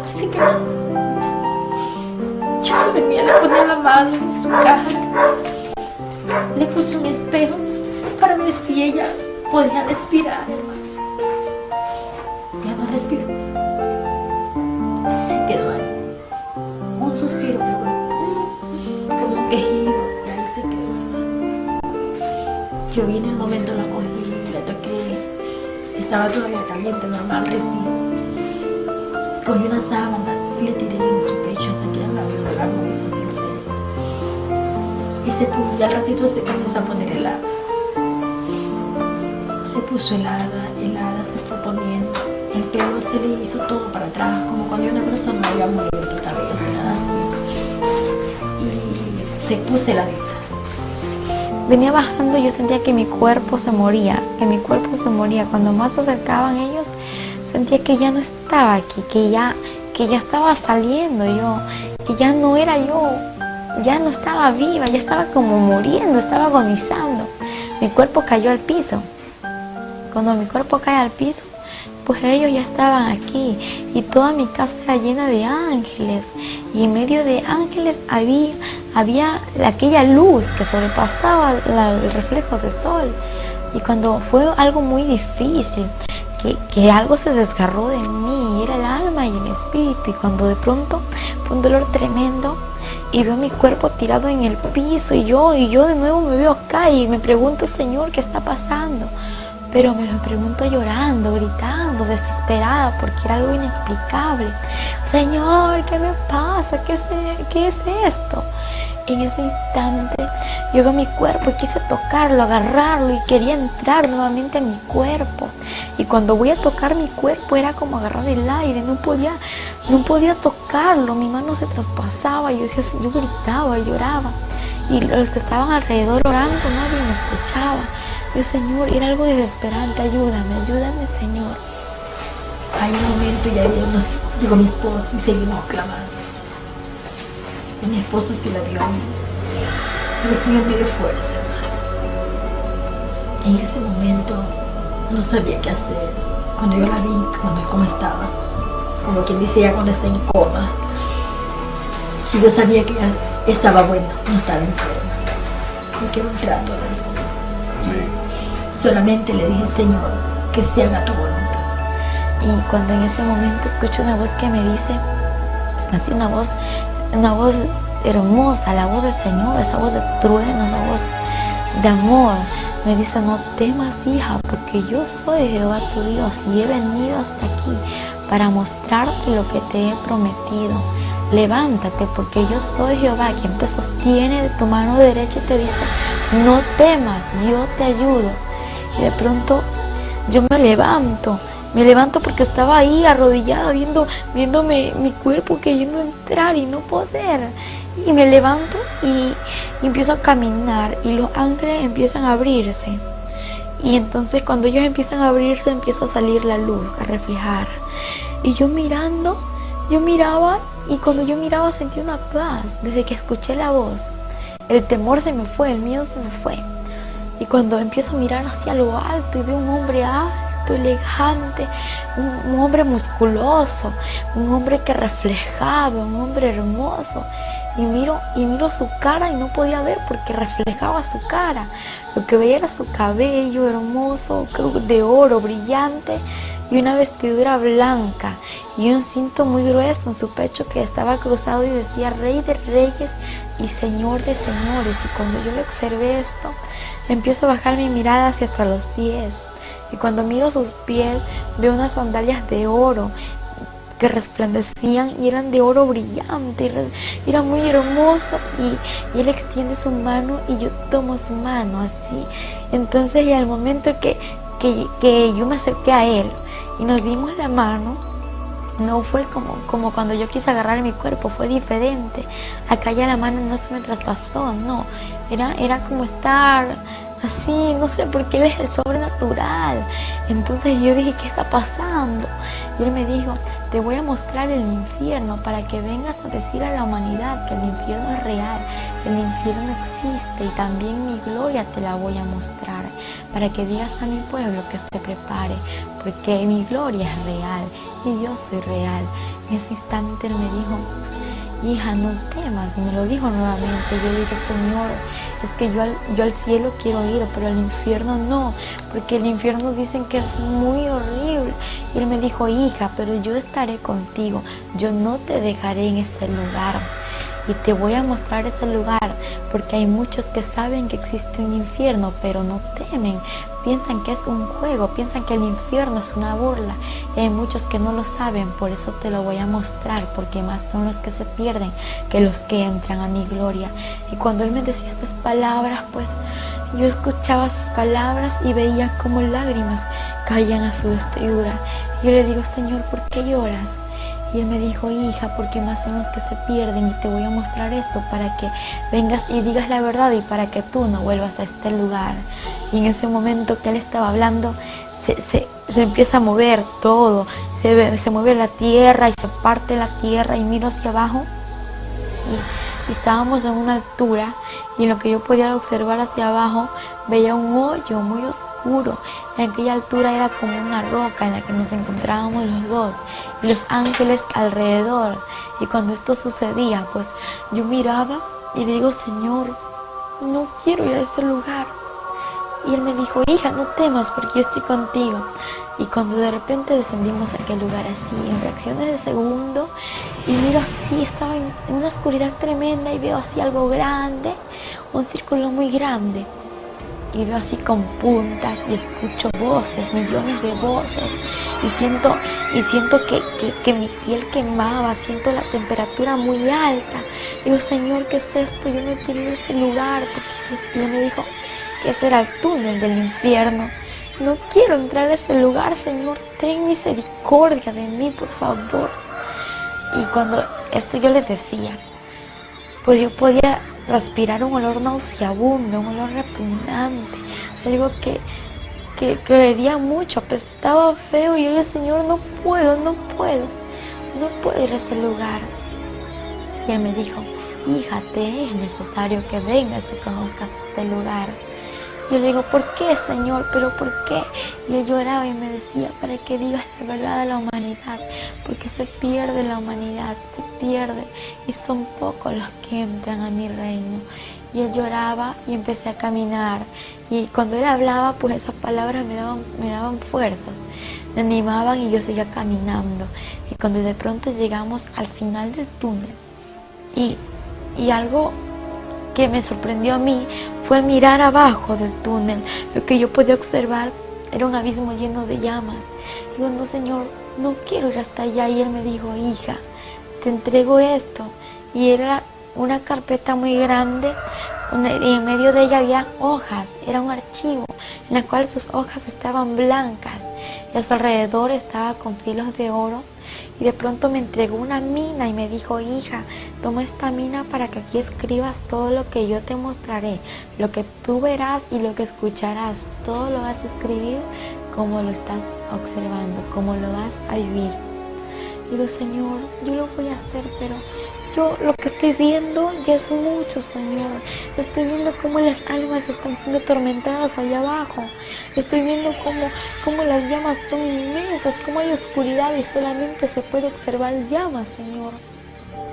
se quedó. Yo venía, le ponía la mano en su cara, le puse un espejo para ver si ella podía respirar, hermano. Ya no respiró. Se quedó ahí. Un suspiro, como un quejido, y ahí se quedó, hermano. Yo vi en el momento, la cogí, la toqué. Estaba todavía caliente, normal, recién. Cogí una sábana y le tiré en su pecho hasta que la vio de la cabeza sin ser. Y se puso, y al ratito se comenzó a poner helada. Se puso helada, se fue poniendo. El pelo se le hizo todo para atrás, como cuando una persona había muerto el cabello, así. Y se puso heladita. Venía bajando y yo sentía que mi cuerpo se moría, Cuando más se acercaban ellos, sentía que ya no estaba aquí, que ya estaba saliendo yo, que ya no era yo, ya no estaba viva, ya estaba como muriendo, estaba agonizando. Mi cuerpo cayó al piso. Cuando mi cuerpo cae al piso, pues ellos ya estaban aquí y toda mi casa era llena de ángeles, y en medio de ángeles había aquella luz que sobrepasaba el reflejo del sol. Y cuando fue algo muy difícil, que algo se desgarró de mí, y era el alma y el espíritu, y cuando de pronto fue un dolor tremendo y veo mi cuerpo tirado en el piso, y yo de nuevo me veo acá y me pregunto: Señor, ¿qué está pasando? pero me lo pregunto llorando, gritando, desesperada, porque era algo inexplicable. Señor, ¿qué me pasa? ¿Qué es esto? En ese instante yo veo mi cuerpo y quise tocarlo, agarrarlo, y quería entrar nuevamente a mi cuerpo. Y cuando voy a tocar mi cuerpo era como agarrar el aire, no podía tocarlo, mi mano se traspasaba, yo gritaba, lloraba, y los que estaban alrededor orando nadie me escuchaba. Yo, Señor, era algo desesperante, ayúdame, Señor. Hay un momento y ahí llegó mi esposo y seguimos clamando. Y mi esposo sí la vio a mí. Pero el Señor me dio fuerza, hermano. En ese momento no sabía qué hacer. Cuando yo la vi, cómo estaba, como quien dice ya cuando está en coma, si yo sabía que ya estaba buena, no estaba enferma. Y quiero un trato del Señor. Solamente le dije, Señor, que se haga tu voluntad. Y cuando en ese momento escucho una voz que me dice, así una voz hermosa, la voz del Señor, esa voz de trueno, esa voz de amor, me dice: no temas, hija, porque yo soy Jehová tu Dios y he venido hasta aquí para mostrarte lo que te he prometido. Levántate, porque yo soy Jehová, quien te sostiene de tu mano derecha y te dice: no temas, yo te ayudo. Y de pronto yo me levanto porque estaba ahí arrodillada viéndome mi cuerpo queriendo entrar y no poder. Y me levanto y empiezo a caminar, y los ángeles empiezan a abrirse. Y entonces cuando ellos empiezan a abrirse, empieza a salir la luz, a reflejar. Y yo miraba, y cuando yo miraba sentí una paz. Desde que escuché la voz, el temor se me fue, el miedo se me fue. Y cuando empiezo a mirar hacia lo alto y veo un hombre alto, elegante, un hombre musculoso, un hombre que reflejaba, un hombre hermoso. Y miro su cara y no podía ver porque reflejaba su cara. Lo que veía era su cabello hermoso, de oro, brillante, y una vestidura blanca y un cinto muy grueso en su pecho que estaba cruzado y decía: Rey de Reyes y Señor de Señores. Y cuando yo le observé esto, empiezo a bajar mi mirada hacia hasta los pies. Y cuando miro sus pies, veo unas sandalias de oro que resplandecían y eran de oro brillante. Era muy hermoso, y él extiende su mano y yo tomo su mano así. Entonces, y al momento que yo me acerqué a él y nos dimos la mano, no fue como cuando yo quise agarrar mi cuerpo, fue diferente. Acá ya la mano no se me traspasó, no, era como estar así, no sé, porque él es el sobrenatural. Entonces yo dije: ¿qué está pasando? Y él me dijo: te voy a mostrar el infierno para que vengas a decir a la humanidad que el infierno es real, el infierno existe, y también mi gloria te la voy a mostrar, para que digas a mi pueblo que se prepare, porque mi gloria es real y yo soy real. En ese instante él me dijo: hija, no temas. Y me lo dijo nuevamente. Yo dije: Señor, es que yo al cielo quiero ir, pero al infierno no, porque el infierno dicen que es muy horrible. Y él me dijo: hija, pero yo estaré contigo, yo no te dejaré en ese lugar, y te voy a mostrar ese lugar, porque hay muchos que saben que existe un infierno, pero no temen, piensan que es un juego, piensan que el infierno es una burla, y hay muchos que no lo saben. Por eso te lo voy a mostrar, porque más son los que se pierden que los que entran a mi gloria. Y cuando él me decía estas palabras, pues yo escuchaba sus palabras y veía como lágrimas caían a su vestidura. Yo le digo: Señor, ¿por qué lloras? Y él me dijo: hija, porque más son los que se pierden, y te voy a mostrar esto para que vengas y digas la verdad, y para que tú no vuelvas a este lugar. Y en ese momento que él estaba hablando, se empieza a mover todo, se mueve la tierra y se parte la tierra, y miro hacia abajo y estábamos en una altura, y en lo que yo podía observar hacia abajo veía un hoyo muy oscuro. En aquella altura era como una roca en la que nos encontrábamos los dos, y los ángeles alrededor. Y cuando esto sucedía, pues yo miraba y le digo: Señor, no quiero ir a ese lugar. Y él me dijo: hija, no temas, porque yo estoy contigo. Y cuando de repente descendimos a aquel lugar así, en fracciones de segundo, y miro así, estaba en una oscuridad tremenda, y veo así algo grande, un círculo muy grande. y veo así con puntas y escucho voces, millones de voces, y siento que mi piel quemaba, siento la temperatura muy alta. Digo, Señor, ¿qué es esto? Yo no quiero ir a ese lugar, porque Él me dijo que ese era el túnel del infierno. No quiero entrar a ese lugar, Señor, ten misericordia de mí, por favor. Y cuando esto yo les decía, pues yo podía respirar un olor nauseabundo, un olor repugnante, algo que hedía mucho, apestaba feo, y yo le dije, Señor, no puedo ir a ese lugar. Y Él me dijo, hija, te es necesario que vengas y conozcas este lugar. Yo le digo, ¿por qué, Señor? ¿Pero por qué? Y Él lloraba y me decía, para que digas la verdad a la humanidad, porque se pierde la humanidad, se pierde, y son pocos los que entran a mi reino. Y Él lloraba y empecé a caminar, y cuando Él hablaba, pues esas palabras me daban fuerzas, me animaban, y yo seguía caminando. Y cuando de pronto llegamos al final del túnel, y algo que me sorprendió a mí fue el mirar abajo del túnel. Lo que yo podía observar era un abismo lleno de llamas. Digo, no, Señor, no quiero ir hasta allá. Y Él me dijo, hija, te entrego esto. Y era una carpeta muy grande, y en medio de ella había hojas, era un archivo en el cual sus hojas estaban blancas y a su alrededor estaba con filos de oro. Y de pronto me entregó una mina y me dijo, hija, toma esta mina para que aquí escribas todo lo que yo te mostraré, lo que tú verás y lo que escucharás, todo lo vas a escribir como lo estás observando, como lo vas a vivir. Y digo, Señor, yo lo voy a hacer, pero yo lo que estoy viendo ya es mucho, Señor. Estoy viendo cómo las almas están siendo atormentadas allá abajo. Estoy viendo cómo las llamas son inmensas, cómo hay oscuridad y solamente se puede observar llamas, Señor.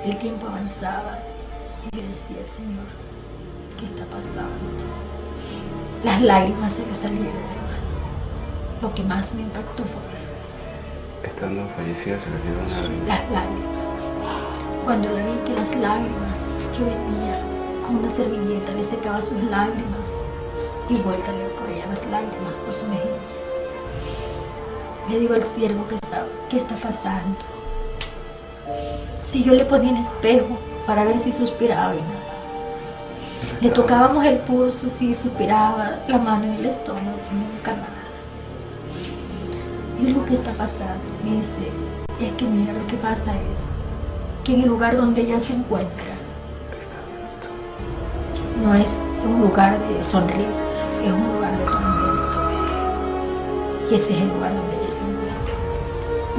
El tiempo avanzaba y yo decía, Señor, ¿qué está pasando? Las lágrimas se le salieron, hermano. Lo que más me impactó fue esto. Estando fallecida se le dieron las lágrimas. Cuando le vi que las lágrimas que venía con una servilleta le secaba sus lágrimas y vuelta le corrían las lágrimas por su mejilla. Le digo al siervo ¿qué está pasando? Si yo le ponía el espejo para ver si suspiraba y nada. Le tocábamos el pulso, si suspiraba, la mano en el estómago, nunca nada. Y lo que está pasando, me dice, es que mira, lo que pasa es que en el lugar donde ella se encuentra no es un lugar de sonrisa, es un lugar de tormento. Y ese es el lugar donde ella se encuentra.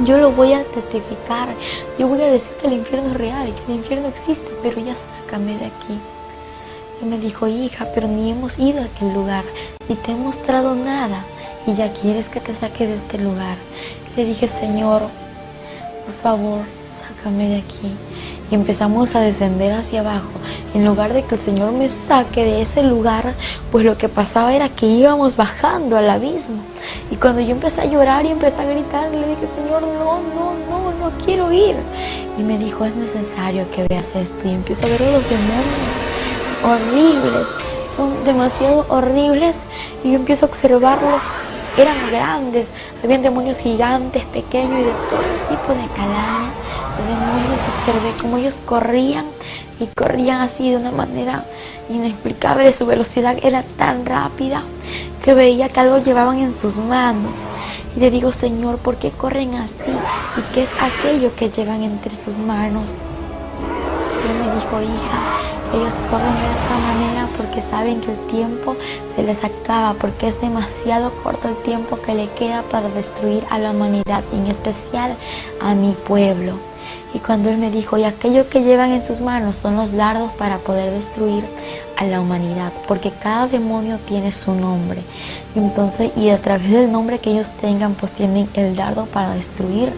Yo lo voy a testificar, yo voy a decir que el infierno es real y que el infierno existe, pero ya sácame de aquí. Y me dijo, hija, pero ni hemos ido a aquel lugar, ni te he mostrado nada, y ya quieres que te saque de este lugar. Le dije, Señor, por favor, sácame de aquí. Y empezamos a descender hacia abajo. En lugar de que el Señor me saque de ese lugar, pues lo que pasaba era que íbamos bajando al abismo. Y cuando yo empecé a llorar y empecé a gritar, le dije, Señor, no quiero ir. Y me dijo, es necesario que veas esto. Y empiezo a ver los demonios horribles, son demasiado horribles. Y yo empiezo a observarlos. Eran grandes, habían demonios gigantes, pequeños y de todo tipo de calaña. Los demonios, observé cómo ellos corrían y corrían así de una manera inexplicable. Su velocidad era tan rápida que veía que algo llevaban en sus manos. Y le digo, Señor, ¿por qué corren así? ¿Y qué es aquello que llevan entre sus manos? Y él me dijo, hija, ellos corren de esta manera porque saben que el tiempo se les acaba, porque es demasiado corto el tiempo que le queda para destruir a la humanidad, y en especial a mi pueblo. Y cuando él me dijo, y aquello que llevan en sus manos son los dardos para poder destruir a la humanidad, porque cada demonio tiene su nombre. Entonces, y a través del nombre que ellos tengan, pues tienen el dardo para destruir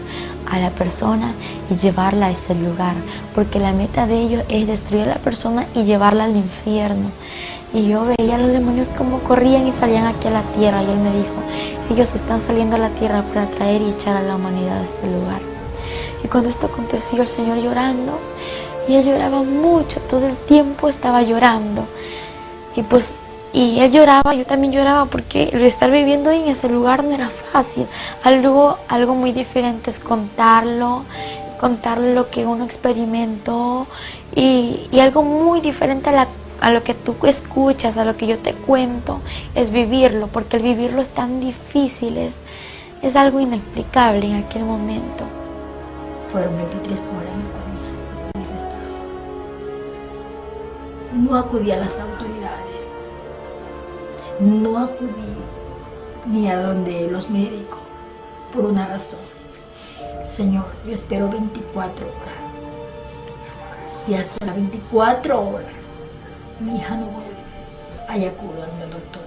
a la persona y llevarla a ese lugar, porque la meta de ellos es destruir a la persona y llevarla al infierno. Y yo veía a los demonios como corrían y salían aquí a la tierra, y él me dijo, ellos están saliendo a la tierra para traer y echar a la humanidad a este lugar. Y cuando esto aconteció, el Señor llorando, y él lloraba mucho, todo el tiempo estaba llorando. Y pues Y él lloraba, yo también lloraba, porque el estar viviendo en ese lugar no era fácil. Algo muy diferente es contarlo lo que uno experimentó, y algo muy diferente a lo que tú escuchas, a lo que yo te cuento, es vivirlo, porque el vivirlo es tan difícil, es algo inexplicable en aquel momento. Fueron 23 horas en el cual mi hija estuvo en ese estado. No acudí a las autoridades, no acudí ni a donde los médicos, por una razón. Señor, yo espero 24 horas. Si hasta las 24 horas mi hija no vuelve, ahí acudo al doctor.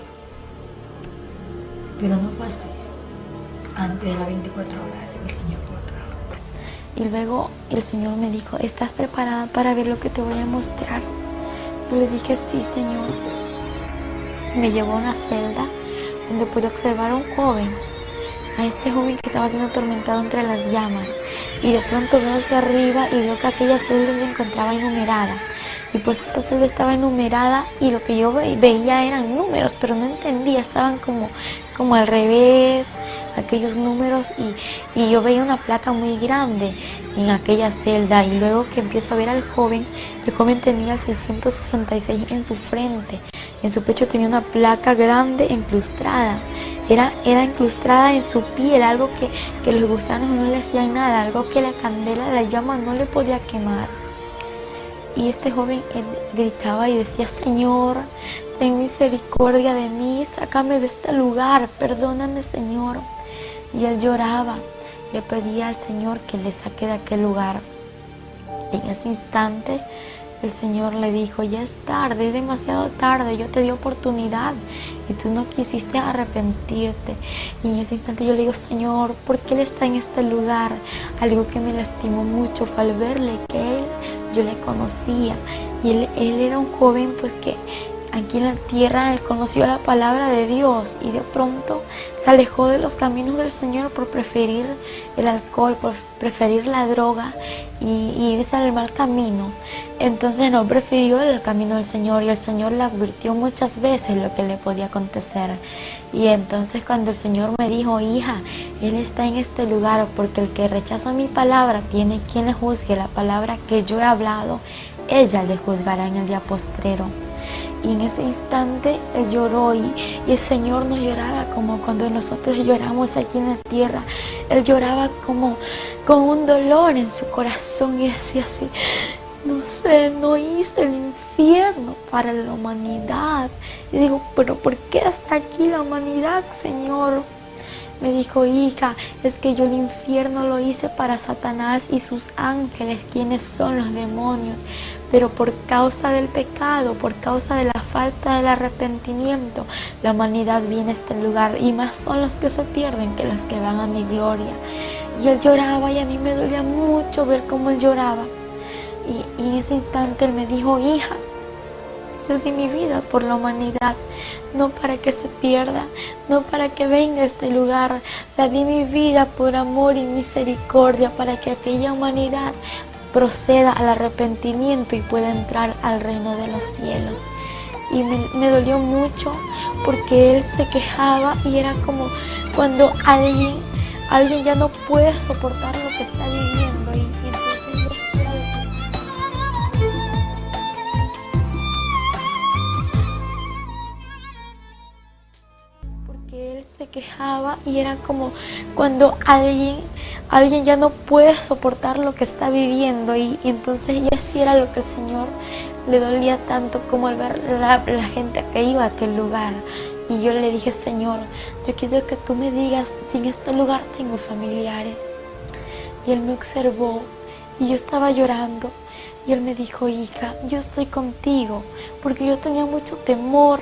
Pero no fue así. Antes de las 24 horas el Señor tuvo trabajo. Y luego el Señor me dijo, ¿estás preparada para ver lo que te voy a mostrar? Yo le dije, sí, Señor. Me llevó a una celda donde pude observar a un joven, a este joven que estaba siendo atormentado entre las llamas. Y de pronto veo hacia arriba y veo que aquella celda se encontraba enumerada. Y pues esta celda estaba enumerada, y lo que yo veía eran números, pero no entendía, estaban como al revés, aquellos números, y yo veía una placa muy grande en aquella celda. Y luego que empiezo a ver al joven, el joven tenía el 666 en su frente, en su pecho tenía una placa grande incrustada. Era incrustada en su piel, algo que los gusanos no le hacían nada, algo que la candela, la llama no le podía quemar. Y este joven gritaba y decía, Señor, ten misericordia de mí, sácame de este lugar, perdóname, Señor. Y él lloraba, le pedía al Señor que le saque de aquel lugar. En ese instante el Señor le dijo, ya es tarde, es demasiado tarde, yo te di oportunidad y tú no quisiste arrepentirte. Y en ese instante yo le digo, Señor, ¿por qué Él está en este lugar? Algo que me lastimó mucho fue al verle que yo le conocía, y él era un joven pues que aquí en la tierra él conoció la palabra de Dios, y de pronto se alejó de los caminos del Señor por preferir el alcohol, por preferir la droga y irse al mal camino. Entonces no prefirió el camino del Señor, y el Señor le advirtió muchas veces lo que le podía acontecer. Y entonces cuando el Señor me dijo, hija, Él está en este lugar porque el que rechaza mi palabra tiene quien le juzgue la palabra que yo he hablado, ella le juzgará en el día postrero. Y en ese instante él lloró, y el Señor no lloraba como cuando nosotros lloramos aquí en la tierra. Él lloraba como con un dolor en su corazón, y decía así, no sé, no hice el infierno para la humanidad. Y digo, pero ¿por qué está aquí la humanidad, Señor? Me dijo, hija, es que yo el infierno lo hice para Satanás y sus ángeles, quienes son los demonios. Pero por causa del pecado, por causa de la falta del arrepentimiento, la humanidad viene a este lugar, y más son los que se pierden que los que van a mi gloria. Y él lloraba, y a mí me dolía mucho ver cómo él lloraba. Y en ese instante él me dijo, hija, yo di mi vida por la humanidad, no para que se pierda, no para que venga a este lugar. La di mi vida por amor y misericordia, para que aquella humanidad proceda al arrepentimiento y pueda entrar al reino de los cielos. Y me dolió mucho, porque él se quejaba, y era como cuando alguien ya no puede soportar lo que está viviendo, y entonces yo espero porque él se quejaba, y era como cuando alguien ya no puede soportar lo que está viviendo, y entonces ya sí era lo que el Señor le dolía tanto, como al ver la gente que iba a aquel lugar. Y yo le dije, Señor, yo quiero que tú me digas si en este lugar tengo familiares. Y él me observó, y yo estaba llorando, y él me dijo, hija, yo estoy contigo, porque yo tenía mucho temor.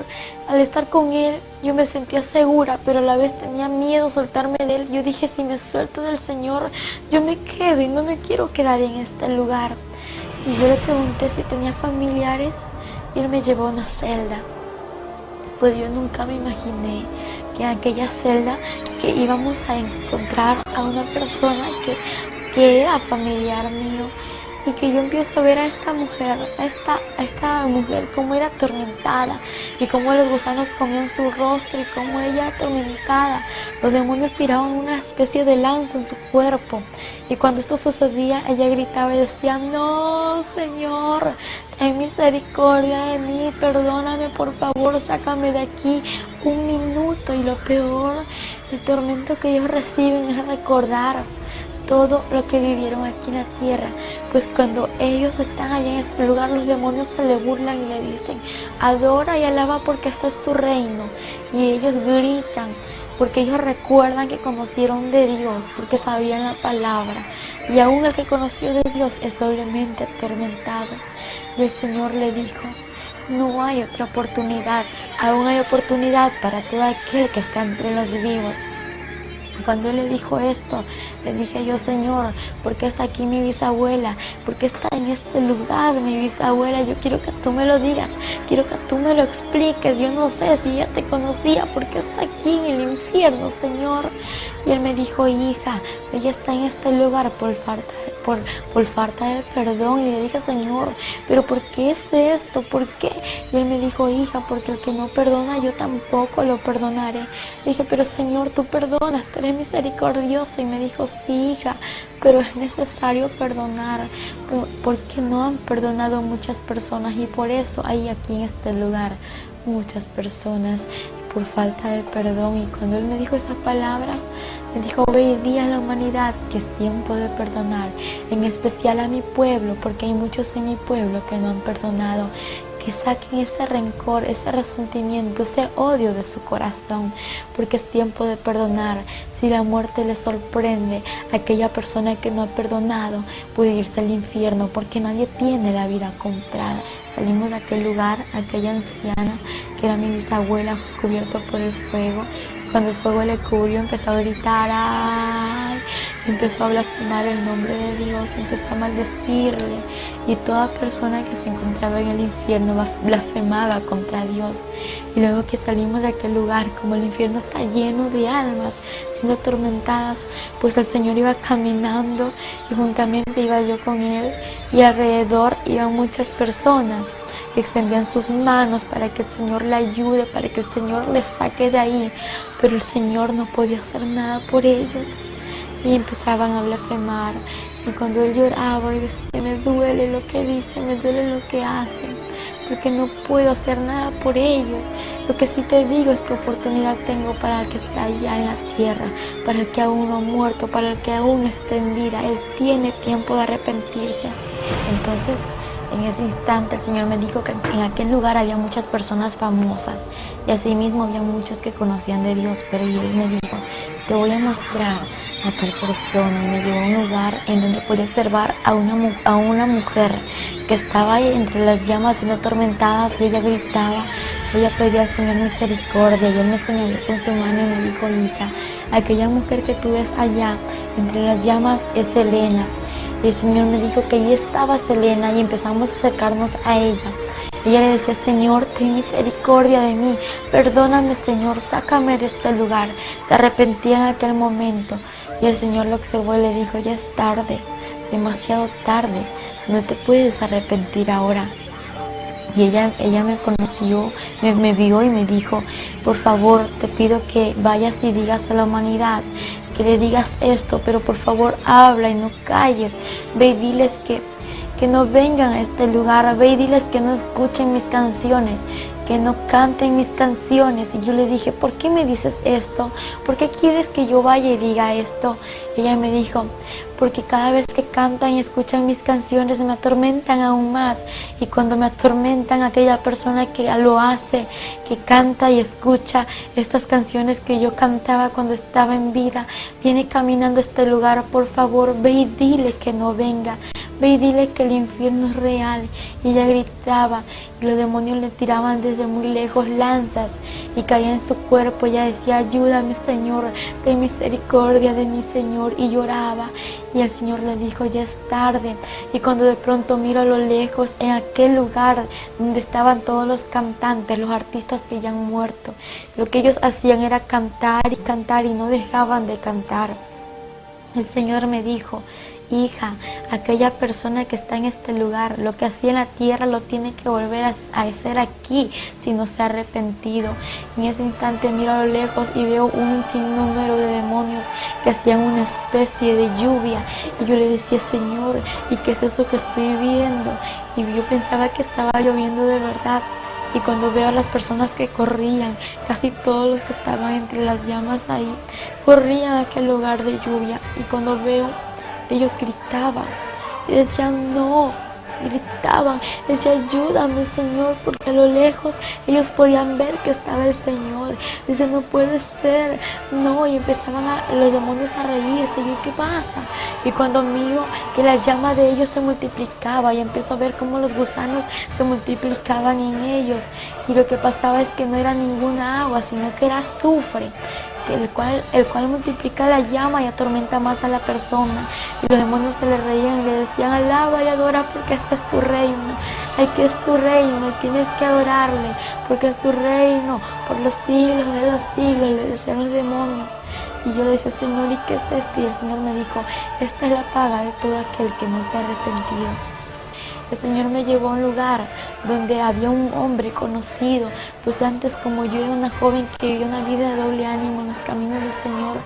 Al estar con él, yo me sentía segura, pero a la vez tenía miedo soltarme de él. Yo dije, si me suelto del Señor, yo me quedo, y no me quiero quedar en este lugar. Y yo le pregunté si tenía familiares, y él me llevó a una celda. Pues yo nunca me imaginé que en aquella celda que íbamos a encontrar a una persona que era familiar mío. y que yo empiezo a ver a esta mujer, como era atormentada y cómo los gusanos comían su rostro y cómo ella atormentada, los demonios tiraban una especie de lanza en su cuerpo, y cuando esto sucedía ella gritaba y decía: no, Señor, ten misericordia de mí, perdóname, por favor, sácame de aquí un minuto. Y lo peor, el tormento que ellos reciben es recordar todo lo que vivieron aquí en la tierra, pues cuando ellos están allá en este lugar, los demonios se le burlan y le dicen: adora y alaba porque este es tu reino, y ellos gritan porque ellos recuerdan que conocieron de Dios, porque sabían la palabra, y aún el que conoció de Dios es doblemente atormentado. Y el Señor le dijo: no hay otra oportunidad, aún hay oportunidad para todo aquel que está entre los vivos. Cuando Él le dijo esto, le dije yo: Señor, ¿por qué está aquí mi bisabuela? ¿Por qué está en este lugar mi bisabuela? Yo quiero que tú me lo digas, quiero que tú me lo expliques. Yo no sé si ella te conocía, ¿por qué está aquí en el infierno, Señor? Y Él me dijo: hija, ella está en este lugar por falta de perdón. Y le dije: Señor, ¿pero por qué es esto? ¿Por qué? Y Él me dijo: hija, porque el que no perdona, yo tampoco lo perdonaré. Le dije: pero Señor, tú perdonas, tú eres misericordioso. Y me dijo: sí, hija, pero es necesario perdonar, porque no han perdonado muchas personas, y por eso hay aquí en este lugar muchas personas por falta de perdón. Y cuando Él me dijo esas palabras, me dijo: ve y di a la humanidad que es tiempo de perdonar, en especial a mi pueblo, porque hay muchos en mi pueblo que no han perdonado, que saquen ese rencor, ese resentimiento, ese odio de su corazón, porque es tiempo de perdonar. Si la muerte le sorprende a aquella persona que no ha perdonado, puede irse al infierno, porque nadie tiene la vida comprada. Salimos de aquel lugar, aquella anciana, que era mi bisabuela, cubierta por el fuego. Cuando el fuego le cubrió, empezó a gritar: ¡ay! Empezó a blasfemar el nombre de Dios, empezó a maldecirle, y toda persona que se encontraba en el infierno blasfemaba contra Dios. Y luego que salimos de aquel lugar, como el infierno está lleno de almas siendo atormentadas, pues el Señor iba caminando y juntamente iba yo con Él, y alrededor iban muchas personas que extendían sus manos para que el Señor le ayude, para que el Señor le saque de ahí, pero el Señor no podía hacer nada por ellos, y empezaban a blasfemar. Y cuando Él lloraba y decía: me duele lo que dicen, me duele lo que hacen, porque no puedo hacer nada por ellos. Lo que sí te digo es que oportunidad tengo para el que está allá en la tierra, para el que aún no ha muerto, para el que aún está en vida. Él tiene tiempo de arrepentirse. Entonces, en ese instante el Señor me dijo que en aquel lugar había muchas personas famosas, y asimismo había muchos que conocían de Dios, pero Él me dijo: te voy a mostrar a tal persona. Y me llevó a un lugar en donde pude observar a una mujer que estaba ahí entre las llamas siendo atormentada, y ella gritaba, ella pedía al Señor misericordia, y Él me señaló con su mano y me dijo: hija, aquella mujer que tú ves allá entre las llamas es Selena. Y el Señor me dijo que allí estaba Selena, y empezamos a acercarnos a ella. Ella le decía: Señor, ten misericordia de mí, perdóname, Señor, sácame de este lugar. Se arrepentía en aquel momento, y el Señor lo observó y le dijo: ya es tarde, demasiado tarde, no te puedes arrepentir ahora. Y ella me conoció, me vio y me dijo: por favor, te pido que vayas y digas a la humanidad, que le digas esto, pero por favor habla y no calles. Ve y diles que no vengan a este lugar, ve y diles que no escuchen mis canciones, que no canten mis canciones. Y yo le dije: ¿por qué me dices esto? ¿Por qué quieres que yo vaya y diga esto? Ella me dijo: porque cada vez que cantan y escuchan mis canciones me atormentan aún más, y cuando me atormentan, aquella persona que lo hace, que canta y escucha estas canciones que yo cantaba cuando estaba en vida, viene caminando a este lugar. Por favor, ve y dile que no venga. Ve y dile que el infierno es real. Y ella gritaba, y los demonios le tiraban desde muy lejos lanzas y caía en su cuerpo. Ella decía: ayúdame, Señor, ten misericordia de mí, Señor. Y lloraba, y el Señor le dijo: ya es tarde. Y cuando de pronto miro a lo lejos, en aquel lugar donde estaban todos los cantantes, los artistas que ya han muerto, lo que ellos hacían era cantar y cantar, y no dejaban de cantar. El Señor me dijo: hija, aquella persona que está en este lugar, lo que hacía en la tierra lo tiene que volver a hacer aquí si no se ha arrepentido. En ese instante miro a lo lejos y veo un sinnúmero de demonios que hacían una especie de lluvia, y yo le decía, Señor, ¿y qué es eso que estoy viendo? Y yo pensaba que estaba lloviendo de verdad. Y cuando veo a las personas que corrían, casi todos los que estaban entre las llamas ahí, corrían a aquel lugar de lluvia. Y cuando veo, ellos gritaban y decían, no, gritaban, decían, ayúdame, Señor, porque a lo lejos ellos podían ver que estaba el Señor. Dice, no puede ser, no, y empezaban los demonios a reírse. Y yo, ¿qué pasa? Y cuando miro que la llama de ellos se multiplicaba, y empiezo a ver cómo los gusanos se multiplicaban en ellos, y lo que pasaba es que no era ninguna agua, sino que era azufre, el cual multiplica la llama y atormenta más a la persona. Y los demonios se le reían y le decían, alaba y adora porque este es tu reino. Aquí es tu reino y tienes que adorarle porque es tu reino por los siglos de los siglos, le decían los demonios. Y yo le decía, Señor, ¿y qué es esto? Y el Señor me dijo, esta es la paga de todo aquel que no se ha arrepentido. El Señor me llevó a un lugar donde había un hombre conocido, pues antes, como yo era una joven que vivía una vida de doble ánimo en los caminos del Señor,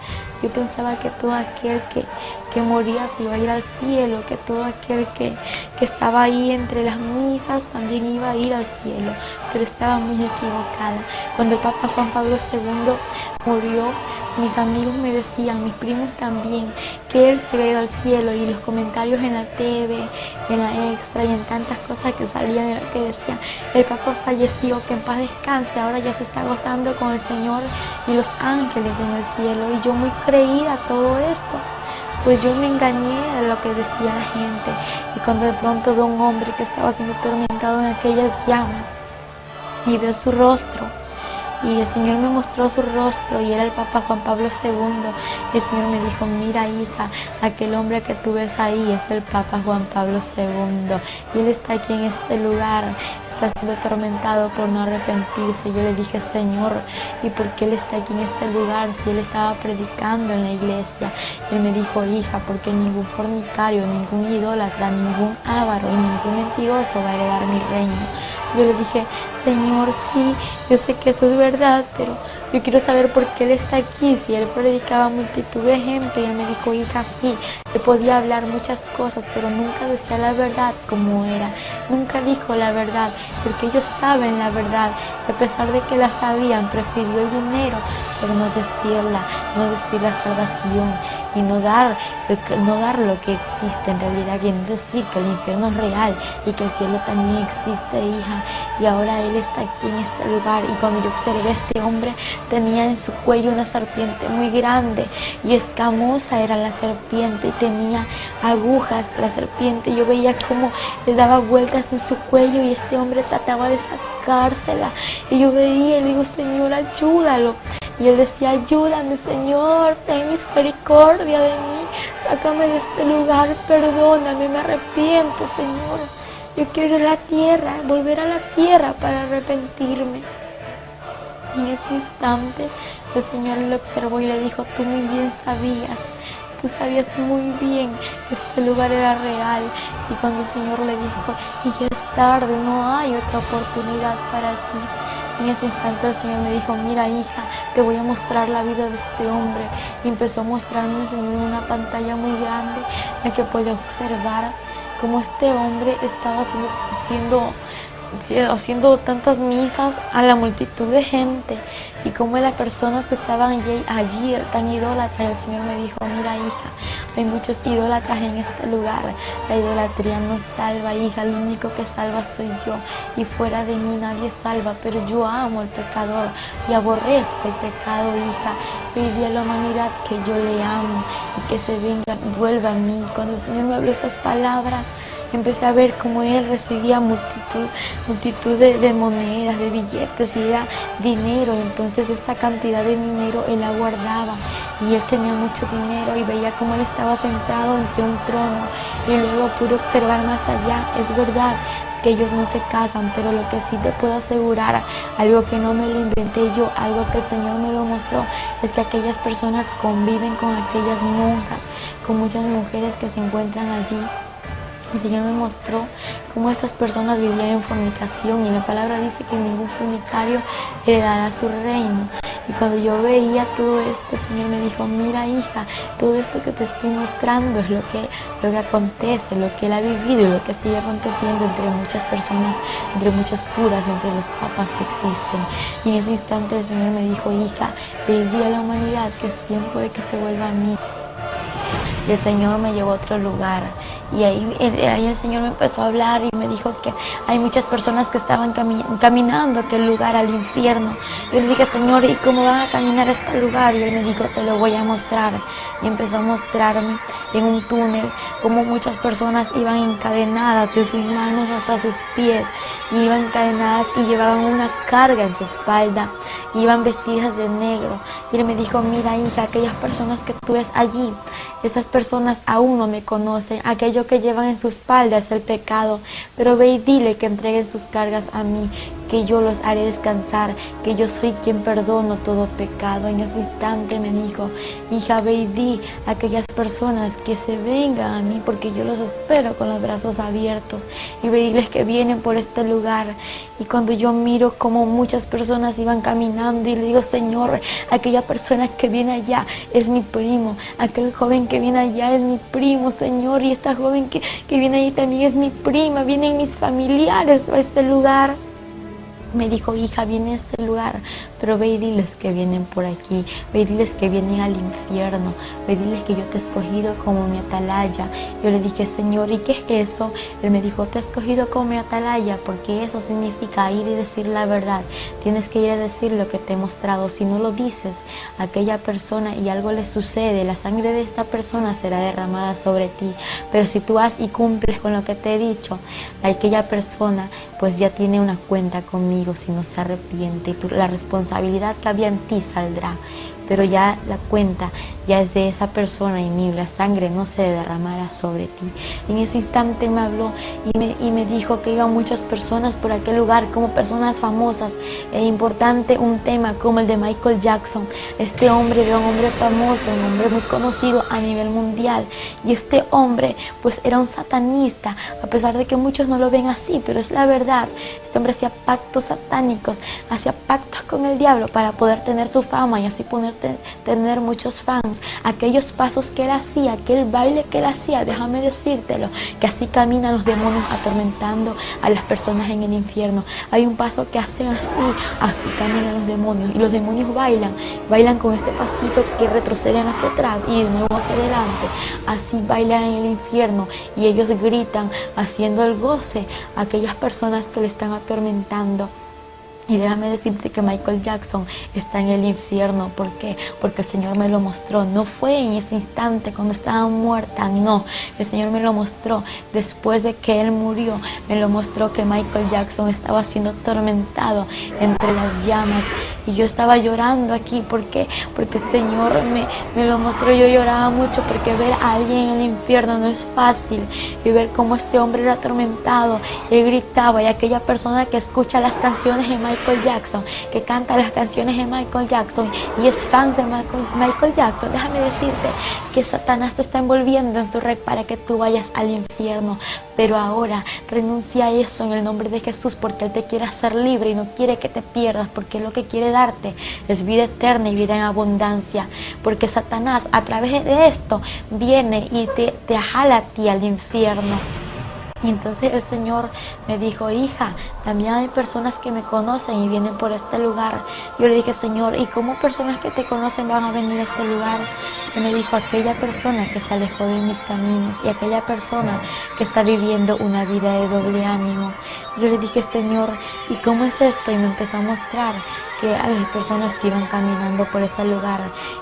yo pensaba que todo aquel que moría se iba a ir al cielo, que todo aquel que estaba ahí entre las misas también iba a ir al cielo, pero estaba muy equivocada. Cuando el Papa Juan Pablo II murió, mis amigos me decían, mis primos también, que él se había ido al cielo, y los comentarios en la TV, en la Extra y en tantas cosas que salían era que decían, el Papa falleció, que en paz descanse, ahora ya se está gozando con el Señor y los ángeles en el cielo. Y yo, muy creída a todo esto, pues yo me engañé de lo que decía la gente. Y cuando de pronto veo un hombre que estaba siendo atormentado en aquellas llamas y veo su rostro, y el Señor me mostró su rostro, y era el Papa Juan Pablo II. Y el Señor me dijo, mira, hija, aquel hombre que tú ves ahí es el Papa Juan Pablo II, y él está aquí en este lugar, está siendo atormentado por no arrepentirse. Yo le dije, Señor, ¿y por qué él está aquí en este lugar si él estaba predicando en la iglesia? Y él me dijo, hija, porque ningún fornicario, ningún idólatra, ningún avaro y ningún mentiroso va a heredar mi reino. Yo le dije, Señor, sí, yo sé que eso es verdad, pero yo quiero saber por qué él está aquí, si él predicaba a multitud de gente. Y él me dijo, hija, sí, él podía hablar muchas cosas, pero nunca decía la verdad como era, nunca dijo la verdad, porque ellos saben la verdad, y a pesar de que la sabían, prefirió el dinero, pero no decirla, no decir la salvación, y no dar lo que existe en realidad, y no decir que el infierno es real y que el cielo también existe, hija. Y ahora él está aquí en este lugar, y cuando yo observé a este hombre, tenía en su cuello una serpiente muy grande y escamosa era la serpiente, y tenía agujas la serpiente. Yo veía cómo le daba vueltas en su cuello y este hombre trataba de sacársela, y yo veía y le digo, Señor, ayúdalo. Y él decía, ayúdame, Señor, ten misericordia de mí, sácame de este lugar, perdóname, me arrepiento, Señor. Yo quiero ir a la tierra, volver a la tierra para arrepentirme. Y en ese instante el Señor lo observó y le dijo, tú muy bien sabías, tú sabías muy bien que este lugar era real. Y cuando el Señor le dijo, y ya es tarde, no hay otra oportunidad para ti, en ese instante el Señor me dijo, mira, hija, te voy a mostrar la vida de este hombre. Y empezó a mostrarme el Señor en una pantalla muy grande en la que podía observar cómo este hombre estaba haciendo tantas misas a la multitud de gente, y como las personas que estaban allí tan idólatras. El Señor me dijo, mira, hija, hay muchos idólatras en este lugar, la idolatría no salva, hija, el único que salva soy yo, y fuera de mí nadie salva, pero yo amo al pecador y aborrezco el pecado, hija. Pedí a la humanidad que yo le amo y que se venga, vuelva a mí. Cuando el Señor me habló estas palabras, empecé a ver cómo él recibía multitud de monedas, de billetes, y era dinero. Entonces esta cantidad de dinero él la guardaba, y él tenía mucho dinero, y veía cómo él estaba sentado entre un trono, y luego pude observar más allá. Es verdad, que ellos no se casan, pero lo que sí te puedo asegurar, algo que no me lo inventé yo, algo que el Señor me lo mostró, es que aquellas personas conviven con aquellas monjas, con muchas mujeres que se encuentran allí. El Señor me mostró cómo estas personas vivían en fornicación, y la palabra dice que ningún fornicario heredará su reino. Y cuando yo veía todo esto, el Señor me dijo: mira, hija, todo esto que te estoy mostrando es lo que acontece, lo que Él ha vivido y lo que sigue aconteciendo entre muchas personas, entre muchos curas, entre los papas que existen. Y en ese instante el Señor me dijo: hija, pedí a la humanidad que es tiempo de que se vuelva a mí. Y el Señor me llevó a otro lugar, y ahí el Señor me empezó a hablar y me dijo que hay muchas personas que estaban caminando a aquel lugar, al infierno. Yo le dije: Señor, ¿y cómo van a caminar a este lugar? Y Él me dijo: te lo voy a mostrar. Y empezó a mostrarme en un túnel cómo muchas personas iban encadenadas de sus manos hasta sus pies, iban encadenadas y llevaban una carga en su espalda, iban vestidas de negro. Y Él me dijo: mira, hija, aquellas personas que tú ves allí, estas personas aún no me conocen, aquello que llevan en su espalda es el pecado, pero ve y dile que entreguen sus cargas a mí, que yo los haré descansar, que yo soy quien perdono todo pecado. En ese instante me dijo: hija, ve y di a aquellas personas que se vengan a mí, porque yo los espero con los brazos abiertos, y ve y diles que vienen por este lugar. Y cuando yo miro como muchas personas iban caminando, y le digo: Señor, aquella persona que viene allá es mi primo, aquel joven que viene allá es mi primo, Señor, y esta joven que viene allí también es mi prima, vienen mis familiares a este lugar. Me dijo: hija, viene a este lugar, pero ve y diles que vienen por aquí, ve y diles que vienen al infierno, ve y diles que yo te he escogido como mi atalaya. Yo le dije: Señor, ¿y qué es eso? Él me dijo: te he escogido como mi atalaya porque eso significa ir y decir la verdad. Tienes que ir a decir lo que te he mostrado. Si no lo dices a aquella persona y algo le sucede, la sangre de esta persona será derramada sobre ti. Pero si tú vas y cumples con lo que te he dicho, aquella persona pues ya tiene una cuenta conmigo si no se arrepiente, y la responsabilidad que había en ti saldrá, pero ya la cuenta ya es de esa persona, y la sangre no se derramará sobre ti. En ese instante me habló y me dijo que iban muchas personas por aquel lugar, como personas famosas. Es importante un tema como el de Michael Jackson. Este hombre era un hombre famoso, un hombre muy conocido a nivel mundial, y este hombre pues era un satanista, a pesar de que muchos no lo ven así, pero es la verdad. Este hombre hacía pactos satánicos, hacía pactos con el diablo para poder tener su fama y así poder tener muchos fans. Aquellos pasos que él hacía, aquel baile que él hacía, déjame decírtelo, que así caminan los demonios atormentando a las personas en el infierno. Hay un paso que hacen así caminan los demonios, y los demonios bailan con ese pasito que retroceden hacia atrás y de nuevo hacia adelante. Así bailan en el infierno, y ellos gritan haciendo el goce a aquellas personas que le están atormentando. Y déjame decirte que Michael Jackson está en el infierno. ¿Por qué? Porque el Señor me lo mostró. No fue en ese instante cuando estaba muerta, no. El Señor me lo mostró después de que Él murió. Me lo mostró que Michael Jackson estaba siendo atormentado entre las llamas. Y yo estaba llorando aquí. ¿Por qué? Porque el Señor me lo mostró. Yo lloraba mucho porque ver a alguien en el infierno no es fácil. Y ver cómo este hombre era atormentado. Él gritaba, y aquella persona que escucha las canciones de Michael Jackson, que canta las canciones de Michael Jackson y es fan de Michael Jackson, déjame decirte que Satanás te está envolviendo en su red para que tú vayas al infierno. Pero ahora renuncia a eso en el nombre de Jesús, porque Él te quiere hacer libre y no quiere que te pierdas, porque lo que quiere darte es vida eterna y vida en abundancia. Porque Satanás a través de esto viene y te jala a ti al infierno. Y entonces el Señor me dijo: hija, también hay personas que me conocen y vienen por este lugar. Yo le dije: Señor, ¿y cómo personas que te conocen van a venir a este lugar? Y me dijo: aquella persona que se alejó de mis caminos, y aquella persona que está viviendo una vida de doble ánimo. Yo le dije: Señor, ¿y cómo es esto? Y me empezó a mostrar que a las personas que iban caminando por ese lugar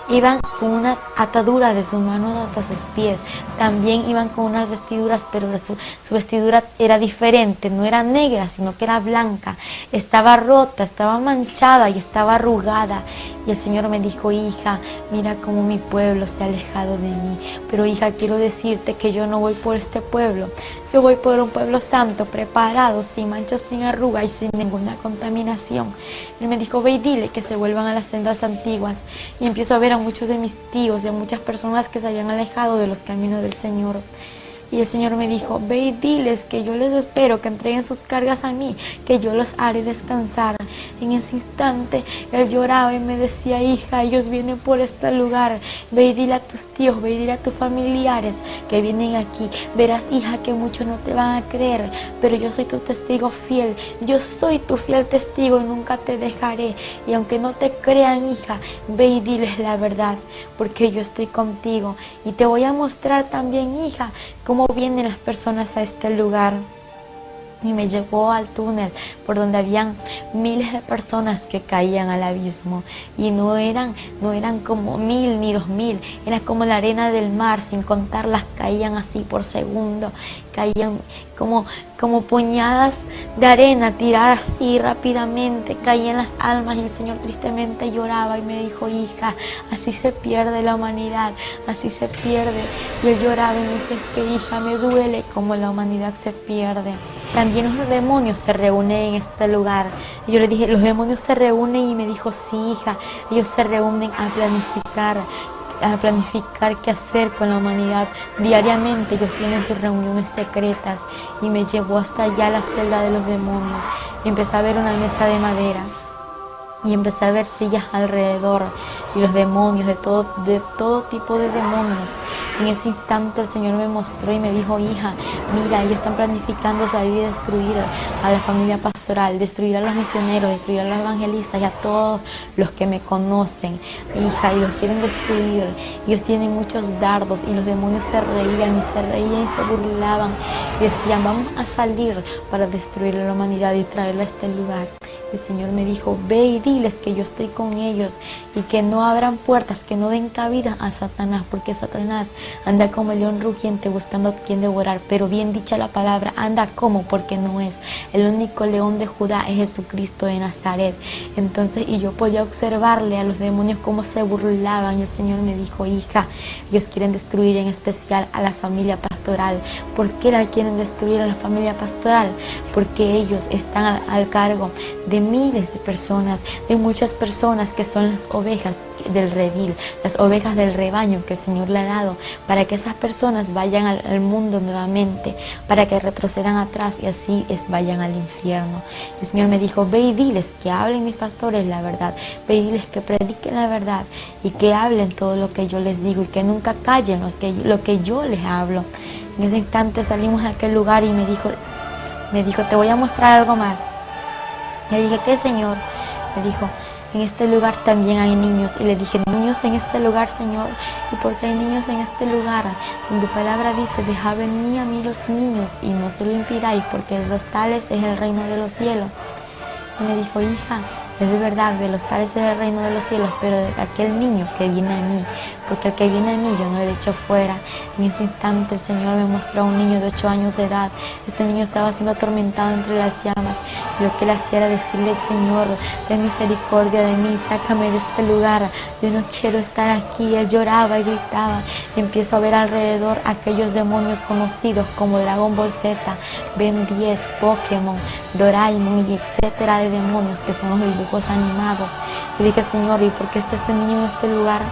iban con una atadura de sus manos hasta sus pies. También iban con unas vestiduras, pero su vestidura era diferente, no era negra, sino que era blanca. Estaba rota, estaba manchada y estaba arrugada. Y el Señor me dijo: hija, mira cómo mi pueblo se ha alejado de mí. Pero hija, quiero decirte que yo no voy por este pueblo. Yo voy por un pueblo santo, preparado, sin manchas, sin arruga y sin ninguna contaminación. Él me dijo: ve y dile que se vuelvan a las sendas antiguas. Y empiezo a ver a muchos de mis tíos y a muchas personas que se habían alejado de los caminos del Señor. Y el Señor me dijo: ve y diles que yo les espero, que entreguen sus cargas a mí, que yo los haré descansar. En ese instante él lloraba y me decía: hija, ellos vienen por este lugar. Ve y dile a tus tíos, ve y dile a tus familiares que vienen aquí. Verás, hija, que muchos no te van a creer, pero yo soy tu testigo fiel. Yo soy tu fiel testigo y nunca te dejaré. Y aunque no te crean, hija, ve y diles la verdad, porque yo estoy contigo. Y te voy a mostrar también, hija, cómo vienen las personas a este lugar. Y me llevó al túnel por donde habían miles de personas que caían al abismo. Y no eran como 1000 ni 2000, era como la arena del mar, sin contarlas, caían así por segundo. Caían como puñadas de arena, tiradas así rápidamente, caían las almas. Y el Señor tristemente lloraba y me dijo: hija, así se pierde la humanidad, así se pierde. Y él lloraba y me dice: es que, hija, me duele como la humanidad se pierde. También los demonios se reúnen en este lugar. Y yo le dije: los demonios se reúnen. Y me dijo: sí, hija, ellos se reúnen a planificar qué hacer con la humanidad. Diariamente ellos tienen sus reuniones secretas. Y me llevó hasta allá la celda de los demonios. Y empecé a ver una mesa de madera y empecé a ver sillas alrededor y los demonios, de todo tipo de demonios. En ese instante el Señor me mostró y me dijo: hija, mira, ellos están planificando salir y destruir a la familia pastoral, destruir a los misioneros, destruir a los evangelistas y a todos los que me conocen, hija, y los quieren destruir. Ellos tienen muchos dardos. Y los demonios se reían y se burlaban y decían: vamos a salir para destruir a la humanidad y traerla a este lugar. El Señor me dijo: ve y diles que yo estoy con ellos y que no abran puertas, que no den cabida a Satanás, porque Satanás anda como el león rugiente buscando a quien devorar. Pero bien dicha la palabra, anda como, porque no es. El único león de Judá es Jesucristo de Nazaret. Entonces, y yo podía observarle a los demonios cómo se burlaban. Y el Señor me dijo: hija, ellos quieren destruir en especial a la familia pastoral. ¿Por qué la quieren destruir a la familia pastoral? Porque ellos están al cargo de miles de personas, de muchas personas que son las ovejas del redil, las ovejas del rebaño que el Señor le ha dado, para que esas personas vayan al mundo nuevamente, para que retrocedan atrás y así vayan al infierno. El Señor me dijo: ve y diles que hablen mis pastores la verdad, ve y diles que prediquen la verdad y que hablen todo lo que yo les digo y que nunca callen lo que yo les hablo. En ese instante salimos a aquel lugar y me dijo: te voy a mostrar algo más. Le dije: ¿qué, Señor? Me dijo: en este lugar también hay niños. Y le dije: niños en este lugar, Señor. ¿Y por qué hay niños en este lugar? Si en tu palabra dice: deja venir a mí los niños y no se lo impidáis, porque de los tales es el reino de los cielos. Y me dijo: hija, es de verdad, de los tales es el reino de los cielos, pero de aquel niño que viene a mí, porque el que viene a mí yo no le echo fuera. En ese instante el Señor me mostró a un niño de 8 años de edad. Este niño estaba siendo atormentado entre las llamas. Y lo que él hacía era decirle: Señor, ten misericordia de mí, sácame de este lugar, yo no quiero estar aquí. Él lloraba y gritaba. Y empiezo a ver alrededor aquellos demonios conocidos como Dragon Ball Z, Ben 10, Pokémon, Doraemon y etcétera de demonios, que son los dibujos animados. Y dije: Señor, ¿y por qué está este niño en este lugar?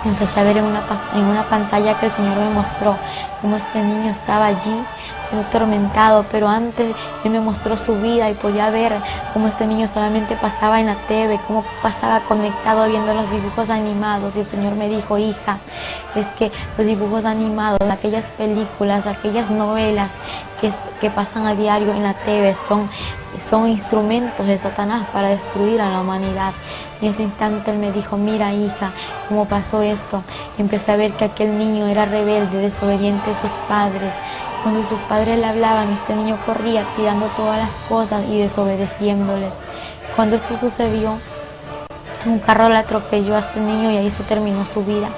Empecé a ver en una pantalla que el Señor me mostró cómo este niño estaba allí siendo atormentado, pero antes Él me mostró su vida y podía ver cómo este niño solamente pasaba en la TV, cómo pasaba conectado viendo los dibujos animados. Y el Señor me dijo: hija, es que los dibujos animados, aquellas películas, aquellas novelas que pasan a diario en la TV son instrumentos de Satanás para destruir a la humanidad. En ese instante Él me dijo: mira, hija, cómo pasó esto. Empecé a ver que aquel niño era rebelde, desobediente a sus padres. Cuando sus padres le hablaban, este niño corría tirando todas las cosas y desobedeciéndoles. Cuando esto sucedió, un carro le atropelló a este niño y ahí se terminó su vida.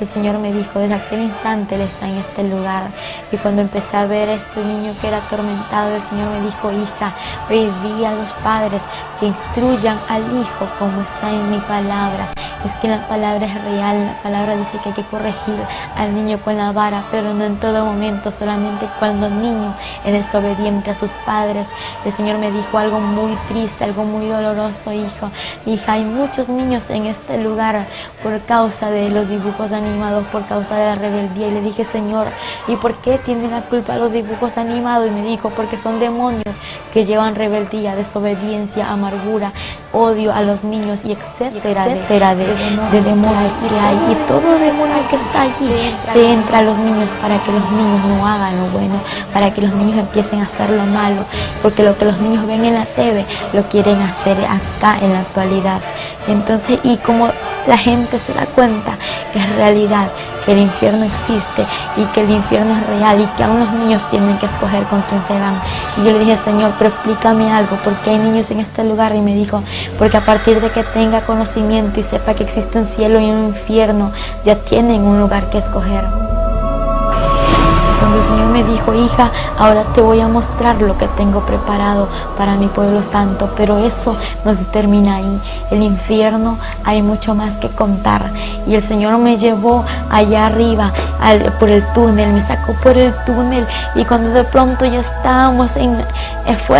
El Señor me dijo, desde aquel instante Él está en este lugar. Y cuando empecé a ver a este niño que era atormentado, el Señor me dijo, hija, hoy día a los padres que instruyan al hijo como está en mi palabra. Es que la palabra es real, la palabra dice que hay que corregir al niño con la vara, pero no en todo momento, solamente cuando el niño es desobediente a sus padres. El Señor me dijo algo muy triste, algo muy doloroso, hijo. Hija, hay muchos niños en este lugar por causa de los dibujos animados, por causa de la rebeldía. Y le dije, Señor, ¿y por qué tienen la culpa los dibujos animados? Y me dijo, porque son demonios que llevan rebeldía, desobediencia, amargura, odio a los niños y etcétera de demonios que hay. Y todo demonio que está allí se entra a los niños para que los niños no hagan lo bueno, para que los niños empiecen a hacer lo malo, porque lo que los niños ven en la TV lo quieren hacer acá en la actualidad. Entonces, y como la gente se da cuenta, es realidad que el infierno existe y que el infierno es real y que aún los niños tienen que escoger con quién se van. Y yo le dije, Señor, pero explícame algo, porque hay niños en este lugar. Y me dijo, porque a partir de que tenga conocimiento y sepa que existe un cielo y un infierno, ya tienen un lugar que escoger. Cuando el Señor me dijo, hija, ahora te voy a mostrar lo que tengo preparado para mi pueblo santo, pero eso no se termina ahí. El infierno hay mucho más que contar. Y el Señor me llevó allá arriba por el túnel, me sacó por el túnel, y cuando de pronto ya estábamos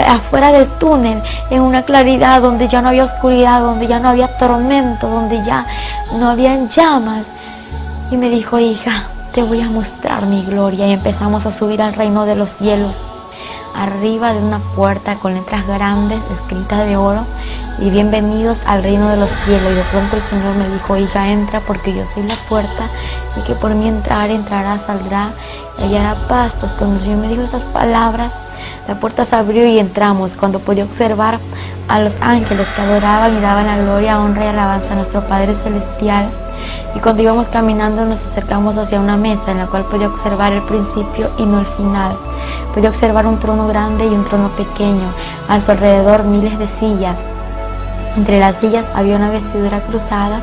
afuera del túnel, en una claridad donde ya no había oscuridad, donde ya no había tormento, donde ya no habían llamas, y me dijo, hija, te voy a mostrar mi gloria. Y empezamos a subir al reino de los cielos, arriba de una puerta con letras grandes escritas de oro, y bienvenidos al reino de los cielos. Y de pronto el Señor me dijo, hija, entra, porque yo soy la puerta, y que por mí entrará, saldrá y hallará pastos. Cuando el Señor me dijo estas palabras, la puerta se abrió y entramos. Cuando podía observar a los ángeles que adoraban y daban la gloria, honra y alabanza a nuestro Padre Celestial. Y cuando íbamos caminando nos acercamos hacia una mesa en la cual podía observar el principio y no el final. Podía observar un trono grande y un trono pequeño, a su alrededor miles de sillas. Entre las sillas había una vestidura cruzada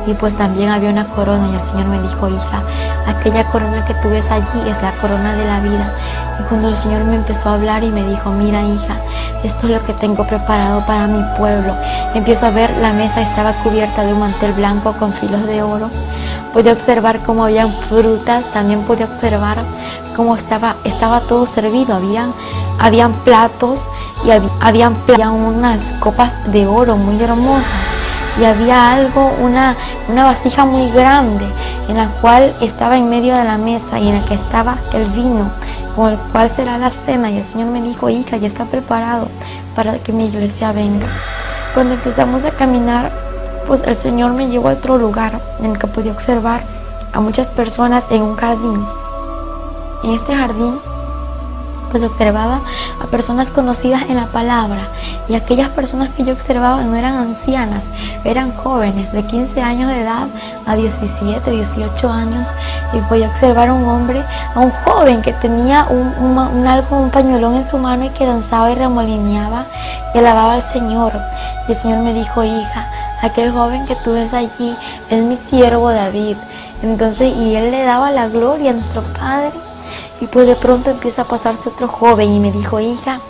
y pues también había una corona. Y el Señor me dijo, hija, aquella corona que tú ves allí es la corona de la vida. Y cuando el Señor me empezó a hablar y me dijo, mira, hija, esto es lo que tengo preparado para mi pueblo. Empiezo a ver, la mesa estaba cubierta de un mantel blanco con filos de oro. Pude observar cómo habían frutas, también pude observar cómo estaba todo servido. Habían platos y habían unas copas de oro muy hermosas. Y había una vasija muy grande en la cual estaba en medio de la mesa y en la que estaba el vino, con el cual será la cena. Y el Señor me dijo, hija, ya está preparado para que mi iglesia venga. Cuando empezamos a caminar, pues el Señor me llevó a otro lugar en el que pude observar a muchas personas en un jardín. En este jardín pues observaba a personas conocidas en la palabra, y aquellas personas que yo observaba no eran ancianas, eran jóvenes de 15 años de edad a 17, 18 años, y podía observar a un joven que tenía un pañuelón en su mano y que danzaba y remolineaba y alababa al Señor. Y el Señor me dijo, hija, aquel joven que tú ves allí es mi siervo David. Entonces, y él le daba la gloria a nuestro Padre. Y pues de pronto empieza a pasarse otro joven y me dijo, hija,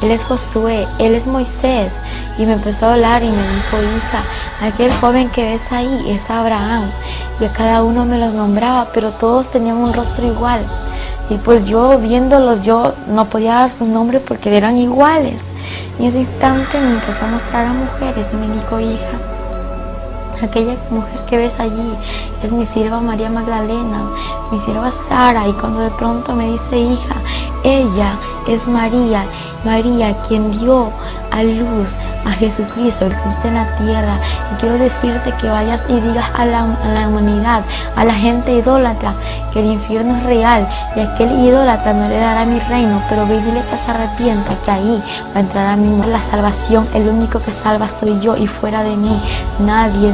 él es Josué, él es Moisés. Y me empezó a hablar y me dijo, hija, aquel joven que ves ahí es Abraham. Y a cada uno me los nombraba, pero todos tenían un rostro igual. Y pues yo viéndolos, yo no podía dar sus nombres porque eran iguales. Y en ese instante me empezó a mostrar a mujeres y me dijo, hija, aquella mujer que ves allí es mi sierva María Magdalena, mi sierva Sara. Y cuando de pronto me dice, hija, ella es María, quien dio a luz a Jesucristo, que existe en la tierra. Y quiero decirte que vayas y digas a la humanidad, a la gente idólatra, que el infierno es real y aquel idólatra no le dará mi reino, pero ve y dile que se arrepienta, que ahí va a entrar a mí la salvación. El único que salva soy yo, y fuera de mí nadie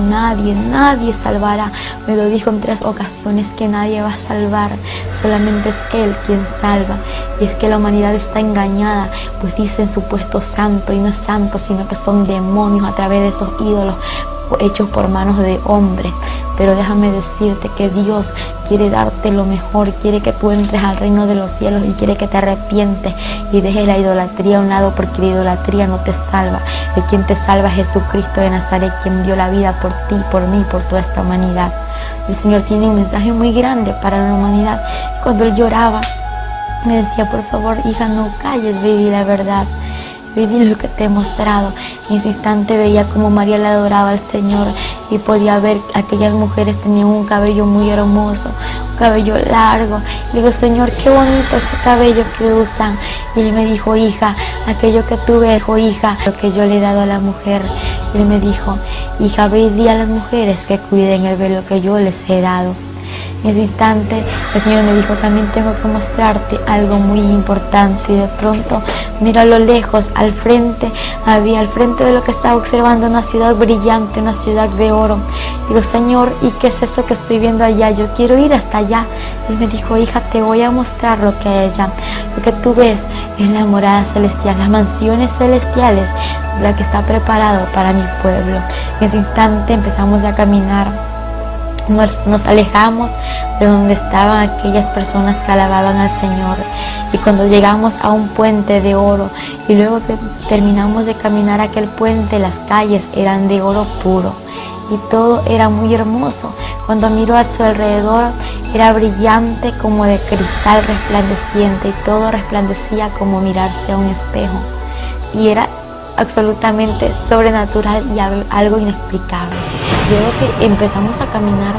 salvará. Me lo dijo en 3 ocasiones que nadie va a salvar, solamente es Él quien salva. Y es que la humanidad está engañada, pues dicen supuesto santo, y no es santo, sino que son demonios a través de esos ídolos hechos por manos de hombres. Pero déjame decirte que Dios quiere darte lo mejor, quiere que tú entres al reino de los cielos y quiere que te arrepientes y dejes la idolatría a un lado, porque la idolatría no te salva. El quien te salva es Jesucristo de Nazaret, quien dio la vida por ti, por mí, por toda esta humanidad. El Señor tiene un mensaje muy grande para la humanidad. Cuando Él lloraba, me decía: por favor, hija, no calles, ve y di la verdad. Ve y di lo que te he mostrado. En ese instante veía como María le adoraba al Señor y podía ver que aquellas mujeres tenían un cabello muy hermoso, un cabello largo. Le digo: Señor, qué bonito ese cabello que usan. Y Él me dijo: hija, aquello que tú ves, hija, lo que yo le he dado a la mujer. Y Él me dijo: hija, ve y di a las mujeres que cuiden el velo que yo les he dado. En ese instante el Señor me dijo: también tengo que mostrarte algo muy importante. Y de pronto miro a lo lejos, al frente de lo que estaba observando, una ciudad brillante, una ciudad de oro. Digo: Señor, ¿y qué es eso que estoy viendo allá? Yo quiero ir hasta allá. Él me dijo: hija, te voy a mostrar lo que hay allá. Lo que tú ves es la morada celestial, las mansiones celestiales, la que está preparado para mi pueblo. En ese instante empezamos a caminar. Nos alejamos de donde estaban aquellas personas que alababan al Señor, y cuando llegamos a un puente de oro y luego que terminamos de caminar aquel puente, las calles eran de oro puro y todo era muy hermoso. Cuando miro a su alrededor era brillante como de cristal resplandeciente, y todo resplandecía como mirarse a un espejo, y era absolutamente sobrenatural y algo inexplicable. Luego que empezamos a caminar,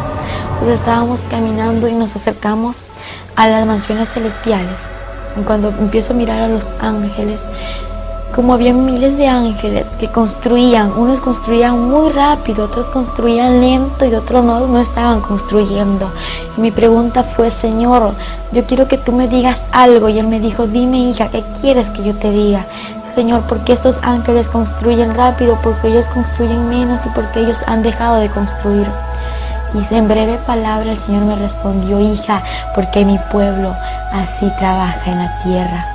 pues estábamos caminando y nos acercamos a las mansiones celestiales. Y cuando empiezo a mirar a los ángeles, como había miles de ángeles que construían, unos construían muy rápido, otros construían lento y otros no estaban construyendo. Y mi pregunta fue: Señor, yo quiero que tú me digas algo. Y Él me dijo: dime, hija, ¿qué quieres que yo te diga? Señor, ¿por qué estos ángeles construyen rápido? Porque ellos construyen menos y porque ellos han dejado de construir. Y en breve palabra el Señor me respondió: hija, porque mi pueblo así trabaja en la tierra.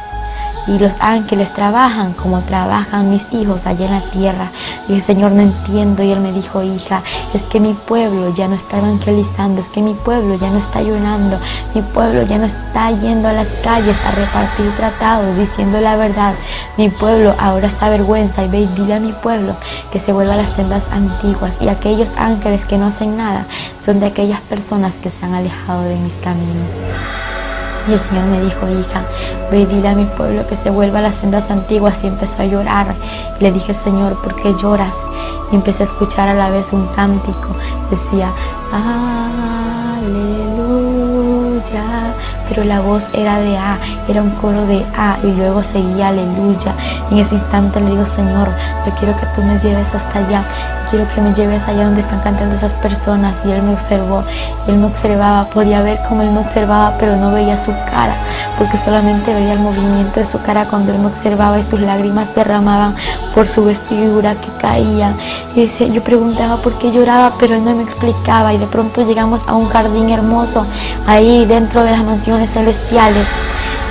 Y los ángeles trabajan como trabajan mis hijos allá en la tierra. Y dije: Señor, no entiendo. Y Él me dijo: hija, es que mi pueblo ya no está evangelizando, es que mi pueblo ya no está ayunando, mi pueblo ya no está yendo a las calles a repartir tratados, diciendo la verdad. Mi pueblo ahora está avergüenza, y ve y dile a mi pueblo que se vuelva a las sendas antiguas. Y aquellos ángeles que no hacen nada son de aquellas personas que se han alejado de mis caminos. Y el Señor me dijo: hija, ve y dile a mi pueblo que se vuelva a las sendas antiguas. Y empezó a llorar. Y le dije: Señor, ¿por qué lloras? Y empecé a escuchar a la vez un cántico. Decía: aleluya. Pero la voz era de A, era un coro de A, y luego seguía aleluya. Y en ese instante le digo: Señor, yo quiero que tú me lleves hasta allá. Quiero que me lleves allá donde están cantando esas personas. Y Él me observó, y Él me observaba. Podía ver cómo Él me observaba, pero no veía su cara, porque solamente veía el movimiento de su cara cuando Él me observaba, y sus lágrimas derramaban por su vestidura que caían. Y decía, yo preguntaba por qué lloraba, pero Él no me explicaba. Y de pronto llegamos a un jardín hermoso, ahí dentro de las mansiones celestiales.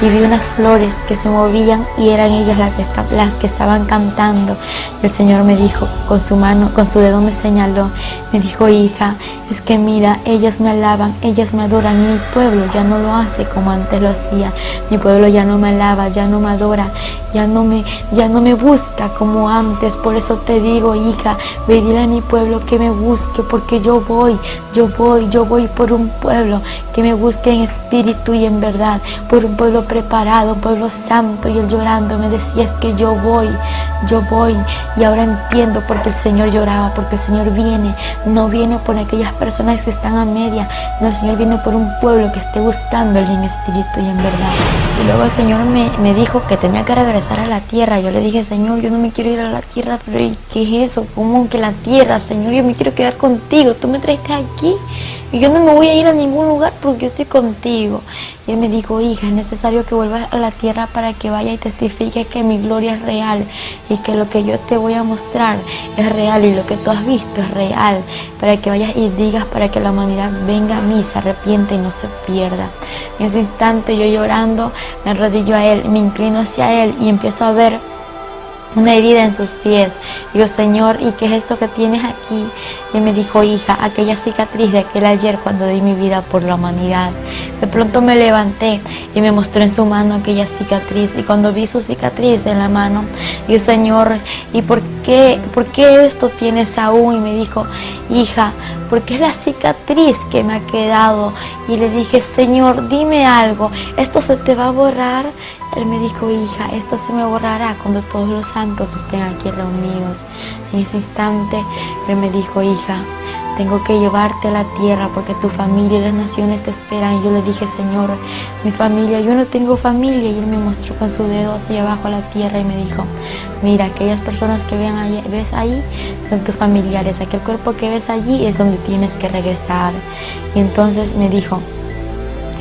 Y vi unas flores que se movían, y eran ellas las que estaban cantando. Y el Señor me dijo, con su mano, con su dedo me señaló, me dijo: hija, es que mira, ellas me alaban, ellas me adoran, y mi pueblo ya no lo hace como antes lo hacía. Mi pueblo ya no me alaba, ya no me adora, ya no me busca como antes. Por eso te digo, hija, ve y dile a mi pueblo que me busque, porque yo voy por un pueblo que me busque en espíritu y en verdad, por un pueblo preparado, un pueblo santo. Y Él llorando me decía: es que yo voy. Y ahora entiendo por qué el Señor lloraba, porque el Señor no viene por aquellas personas que están a media, no, el Señor viene por un pueblo que esté buscándole en espíritu y en verdad. Y luego el Señor me dijo que tenía que regresar a la tierra. Yo le dije: Señor, yo no me quiero ir a la tierra. Pero ¿qué es eso? ¿Cómo que la tierra? Señor, yo me quiero quedar contigo, tú me traiste aquí y yo no me voy a ir a ningún lugar porque yo estoy contigo. Y Él me dijo: hija, es necesario que vuelvas a la tierra para que vaya y testifique que mi gloria es real, y que lo que yo te voy a mostrar es real, y lo que tú has visto es real, para que vayas y digas, para que la humanidad venga a mí, se arrepienta y no se pierda. En ese instante, yo llorando, me arrodillo a Él, me inclino hacia Él y empiezo a ver una herida en sus pies. Y yo, Señor, ¿y qué es esto que tienes aquí? Y él me dijo, hija, aquella cicatriz de aquel ayer cuando di mi vida por la humanidad. De pronto me levanté y me mostró en su mano aquella cicatriz. Y cuando vi su cicatriz en la mano, dije, Señor, ¿y por qué esto tienes aún? Y me dijo, hija, porque es la cicatriz que me ha quedado. Y le dije, Señor, dime algo, ¿esto se te va a borrar? Él me dijo, hija, esto se me borrará cuando todos los santos estén aquí reunidos. En ese instante, él me dijo, hija, tengo que llevarte a la tierra porque tu familia y las naciones te esperan. Y yo le dije, Señor, mi familia, yo no tengo familia. Y él me mostró con su dedo hacia abajo a la tierra y me dijo, mira, aquellas personas que ves ahí son tus familiares. Aquel cuerpo que ves allí es donde tienes que regresar. Y entonces me dijo,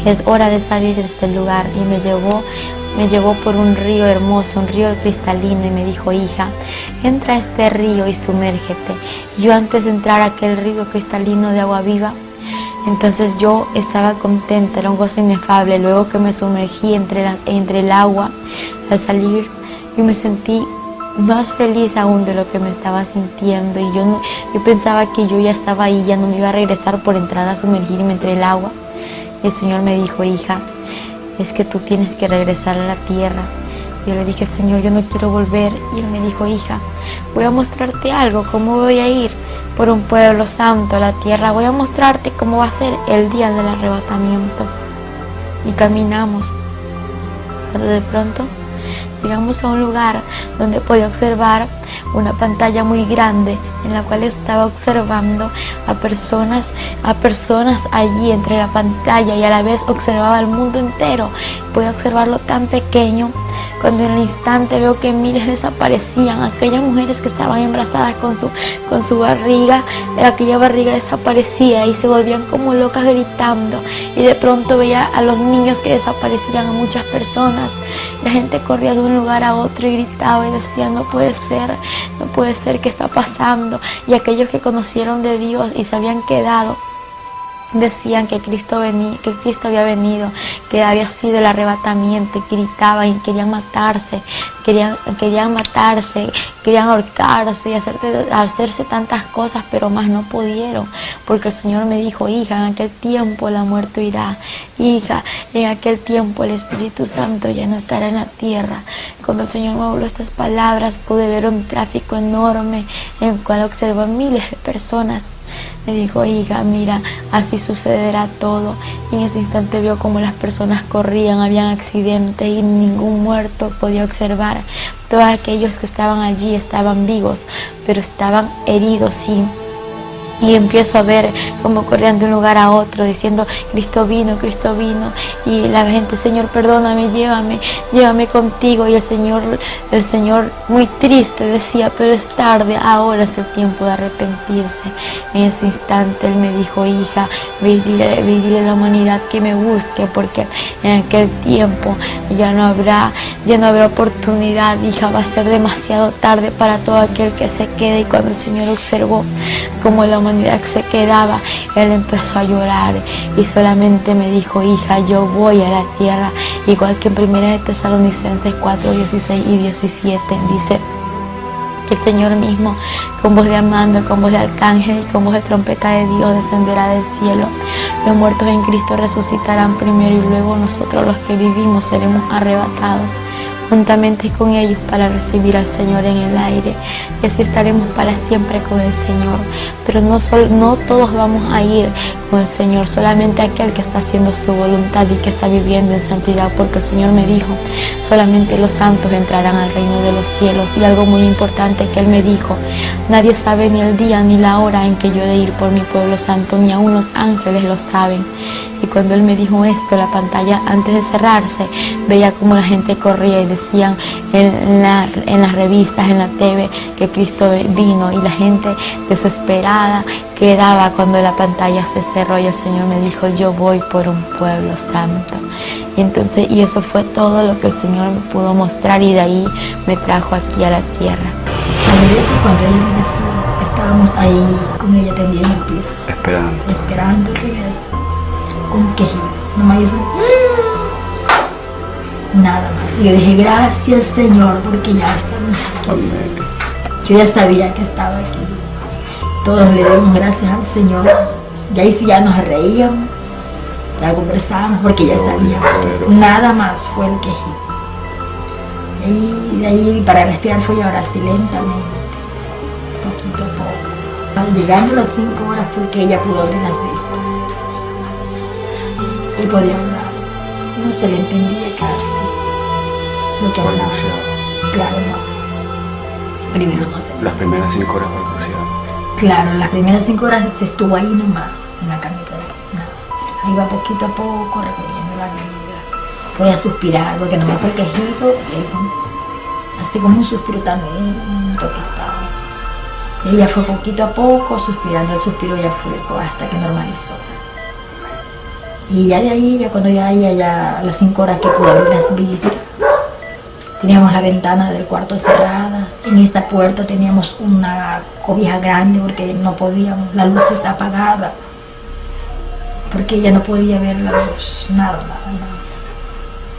es hora de salir de este lugar. Y me llevó por un río hermoso, un río cristalino, y me dijo, hija, entra a este río y sumérgete. Yo antes de entrar a aquel río cristalino de agua viva, entonces yo estaba contenta, era un gozo inefable. Luego que me sumergí entre el agua, al salir, yo me sentí más feliz aún de lo que me estaba sintiendo. Y yo pensaba que yo ya estaba ahí, ya no me iba a regresar por entrar a sumergirme entre el agua. Y el Señor me dijo, hija, es que tú tienes que regresar a la tierra. Yo le dije, Señor, yo no quiero volver. Y él me dijo, hija, voy a mostrarte algo, cómo voy a ir por un pueblo santo a la tierra. Voy a mostrarte cómo va a ser el día del arrebatamiento. Y caminamos. Cuando de pronto llegamos a un lugar donde podía observar una pantalla muy grande en la cual estaba observando a personas allí entre la pantalla, y a la vez observaba el mundo entero. Podía observarlo tan pequeño, cuando en el instante veo que miles desaparecían. Aquellas mujeres que estaban embarazadas con su barriga, aquella barriga desaparecía y se volvían como locas gritando. Y de pronto veía a los niños que desaparecían, a muchas personas. La gente corría de un lugar a otro y gritaba y decía, no puede ser, ¿qué está pasando? Y aquellos que conocieron de Dios y se habían quedado, decían que Cristo había venido, que había sido el arrebatamiento, y gritaban y querían matarse, querían ahorcarse y hacerse tantas cosas, pero más no pudieron, porque el Señor me dijo, hija, en aquel tiempo la muerte irá, hija, en aquel tiempo el Espíritu Santo ya no estará en la tierra. Cuando el Señor me habló estas palabras, pude ver un tráfico enorme en el cual observo miles de personas. Me dijo, hija, mira, así sucederá todo. Y en ese instante vio como las personas corrían, habían accidentes y ningún muerto podía observar. Todos aquellos que estaban allí estaban vivos, pero estaban heridos, sí. Y empiezo a ver cómo corrían de un lugar a otro diciendo, Cristo vino. Y la gente, Señor, perdóname, llévame contigo. Y el Señor muy triste decía, pero es tarde, ahora es el tiempo de arrepentirse. En ese instante Él me dijo, hija, ve y dile a la humanidad que me busque, porque en aquel tiempo ya no habrá oportunidad, hija, va a ser demasiado tarde para todo aquel que se quede. Y cuando el Señor observó cómo la humanidad se quedaba, Él empezó a llorar y solamente me dijo, hija, yo voy a la tierra, igual que en 1 Tesalonicenses 4:16 y 17 dice que el Señor mismo, con voz de mando, con voz de arcángel y con voz de trompeta de Dios, descenderá del cielo. Los muertos en Cristo resucitarán primero, y luego nosotros, los que vivimos, seremos arrebatados juntamente con ellos para recibir al Señor en el aire, y así estaremos para siempre con el Señor. Pero no todos vamos a ir con el Señor, solamente aquel que está haciendo su voluntad y que está viviendo en santidad, porque el Señor me dijo, solamente los santos entrarán al reino de los cielos. Y algo muy importante que Él me dijo, nadie sabe ni el día ni la hora en que yo he de ir por mi pueblo santo, ni aun los ángeles lo saben. Y cuando Él me dijo esto, la pantalla, antes de cerrarse, veía como la gente corría y decían en las revistas, en la TV, que Cristo vino, y la gente desesperada quedaba cuando la pantalla se cerró y el Señor me dijo, yo voy por un pueblo santo. Y eso fue todo lo que el Señor me pudo mostrar, y de ahí me trajo aquí a la tierra. Cuando Él regresó, estábamos ahí con ella tendida en el piso, esperando el regreso. Un quejido, nomás hizo nada más. Y yo dije, gracias Señor, porque ya está. Amén. Yo ya sabía que estaba aquí. Todos le damos gracias al Señor. Y ahí sí ya nos reíamos, ya conversábamos, porque ya sabíamos. Nada más fue el quejido. Y de ahí para respirar fue ahora así lentamente, poquito a poco. Llegando a las 5 horas fue que ella pudo abrir las vistas y podía hablar. No se le entendía casi lo que hablaba. Claro, no. Primero no se le... Las primeras 5 horas balbuceaba. Claro, las primeras 5 horas se estuvo ahí nomás, en la camita. Ahí va poquito a poco recorriendo la vida. Podía suspirar, porque nomás por el quejido, así como un suspiro tan lento que estaba. Ella fue poquito a poco suspirando, el suspiro ya fue hasta que normalizó. Y ya de ahí, ya cuando ya a las 5 horas que pudo abrir las vistas, teníamos la ventana del cuarto cerrada. En esta puerta teníamos una cobija grande porque no podíamos, la luz está apagada, porque ella no podía ver la luz, nada.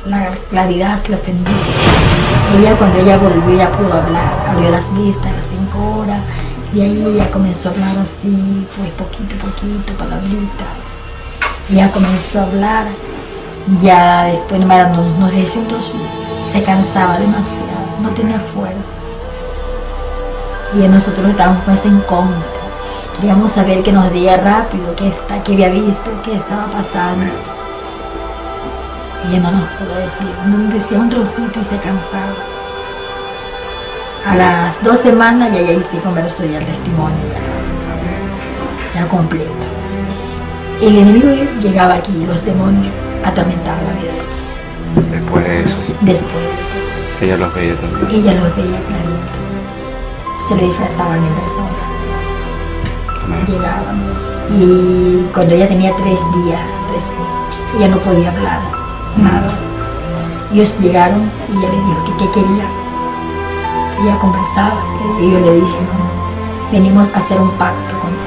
La claridad se le ofendió. Ella, cuando ella volvió, ya pudo hablar, abrió las vistas a las 5 horas, y ahí ella comenzó a hablar así, pues poquito a poquito, palabritas. Ella comenzó a hablar, ya después no sé si entonces se cansaba demasiado, no tenía fuerza. Y nosotros estábamos con esa incógnita, queríamos saber que nos diera rápido qué había visto, qué estaba pasando. Y ella no nos pudo decir, decía un trocito y se cansaba. A las 2 semanas ya ahí sí conversó ya el testimonio, ya completo. El enemigo llegaba aquí, los demonios atormentaban la vida de ella. Después de eso. Después. Ella los veía también. Ella los veía clarito. Se le disfrazaban en persona. Amén. Llegaban. Y cuando ella tenía 3 días, ella no podía hablar, nada. Ellos llegaron y ella les dijo que qué quería. Ella conversaba y yo le dije, no, venimos a hacer un pacto contigo.